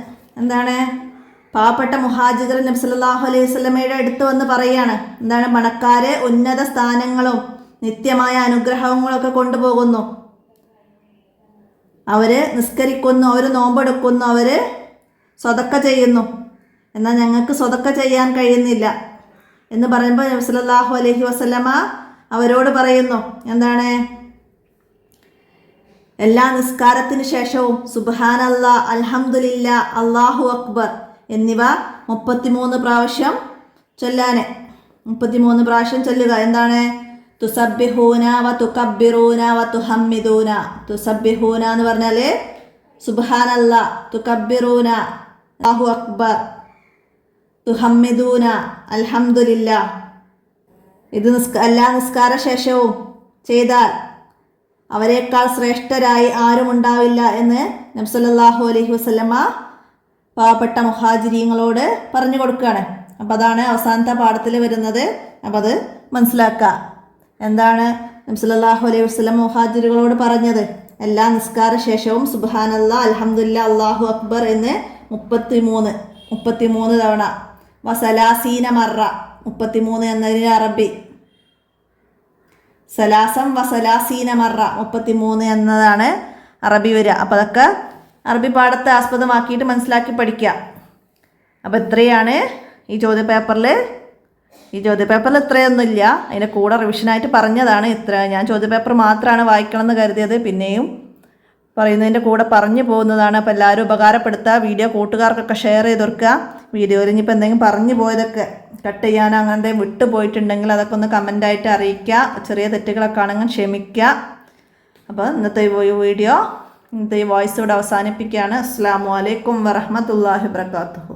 എന്താണ്? പാവപ്പെട്ട മുഹാജിർ നബി സല്ലല്ലാഹു അലൈഹി വസല്ലമയുടെ അടുത്ത് വന്ന് പറയാണ്, എന്താണ്, പണക്കാരെ ഉന്നത സ്ഥാനങ്ങളും നിത്യമായ അനുഗ്രഹങ്ങളൊക്കെ കൊണ്ടുപോകുന്നു, അവര് നിസ്കരിക്കുന്നു, അവര് നോമ്പെടുക്കുന്നു, അവര് സ്വതക്ക ചെയ്യുന്നു, എന്നാൽ ഞങ്ങൾക്ക് സ്വതക്ക ചെയ്യാൻ കഴിയുന്നില്ല എന്ന് പറയുമ്പോൾ നബി സല്ലല്ലാഹു അലൈഹി വസല്ലമ അവരോട് പറയുന്നു, എന്താണ്, എല്ലാ നിസ്കാരത്തിന് ശേഷവും സുബ്ഹാനല്ലാ, അൽഹംദുലില്ലാ, അല്ലാഹു അക്ബർ എന്നിവ 33 പ്രാവശ്യം ചൊല്ലാന്, 33 പ്രാവശ്യം ചൊല്ലുക. എന്താണ്, തുസബ്ബിഹൂന വ തുകബ്ബിറൂന വ തുഹമ്മിദൂന. തുസബ്ബിഹൂന എന്ന് പറഞ്ഞാൽ സുബ്ഹാനല്ലാ, തുകബ്ബിറൂന അല്ലാഹു അക്ബർ, തുഹമ്മിദൂന അൽഹംദുലില്ലാ. ഇത് എല്ലാ നിസ്കാര ശേഷവും ചെയ്താൽ അവരെക്കാൾ ശ്രേഷ്ഠരായി ആരും ഉണ്ടാവില്ല എന്ന് നബി സല്ലല്ലാഹു അലൈഹി വസല്ലമ പാവപ്പെട്ട മുഹാജിരീങ്ങളോട് പറഞ്ഞു കൊടുക്കുകയാണ്. അപ്പം അതാണ് അവസാനത്തെ പാഠത്തിൽ വരുന്നത്. അപ്പം അത് മനസ്സിലാക്കുക. എന്താണ് നബി സല്ലല്ലാഹു അലൈഹി വസല്ലം മുഹാജിറുകളോട് പറഞ്ഞത്? എല്ലാ നിസ്കാര ശേഷവും സുബ്ഹാനല്ലാ, അൽഹംദുലില്ലാ, അല്ലാഹു അക്ബർ എന്ന് 33 തവണ. വസലാസീന മറ, 33 എന്നതിന് അറബി സലാസം വസലാസീന മറ, 33 എന്നതാണ് അറബി വരിക. അപ്പം അതൊക്കെ അറബി പാഠത്തെ ആസ്പദമാക്കിയിട്ട് മനസ്സിലാക്കി പഠിക്കുക. അപ്പോൾ ഇത്രയാണ് ഈ ചോദ്യപേപ്പറിൽ ഇത്രയൊന്നുമില്ല. അതിൻ്റെ കൂടെ റിവിഷനായിട്ട് പറഞ്ഞതാണ് ഇത്ര. ഞാൻ ചോദ്യപേപ്പർ മാത്രമാണ് വായിക്കണം എന്ന് കരുതിയത്, പിന്നെയും പറയുന്നതിൻ്റെ കൂടെ പറഞ്ഞു പോകുന്നതാണ്. അപ്പോൾ എല്ലാവരും ഉപകാരപ്പെടുത്തുക. വീഡിയോ കൂട്ടുകാർക്കൊക്കെ ഷെയർ ചെയ്ത് കൊടുക്കുക. വീഡിയോയിൽ ഇനിയിപ്പോൾ എന്തെങ്കിലും പറഞ്ഞു പോയതൊക്കെ കട്ട് ചെയ്യാനോ അങ്ങനെ വിട്ടു പോയിട്ടുണ്ടെങ്കിൽ അതൊക്കെ ഒന്ന് കമൻ്റായിട്ട് അറിയിക്കുക. ചെറിയ തെറ്റുകളൊക്കെ ആണെങ്കിൽ ക്ഷമിക്കുക. അപ്പോൾ ഇന്നത്തെ ഈ വോയിസ് ഇവിടെ അവസാനിപ്പിക്കുകയാണ്. അസ്സലാമു അലൈക്കും വറഹ്മത്തുള്ളാഹി വബറകാതുഹു.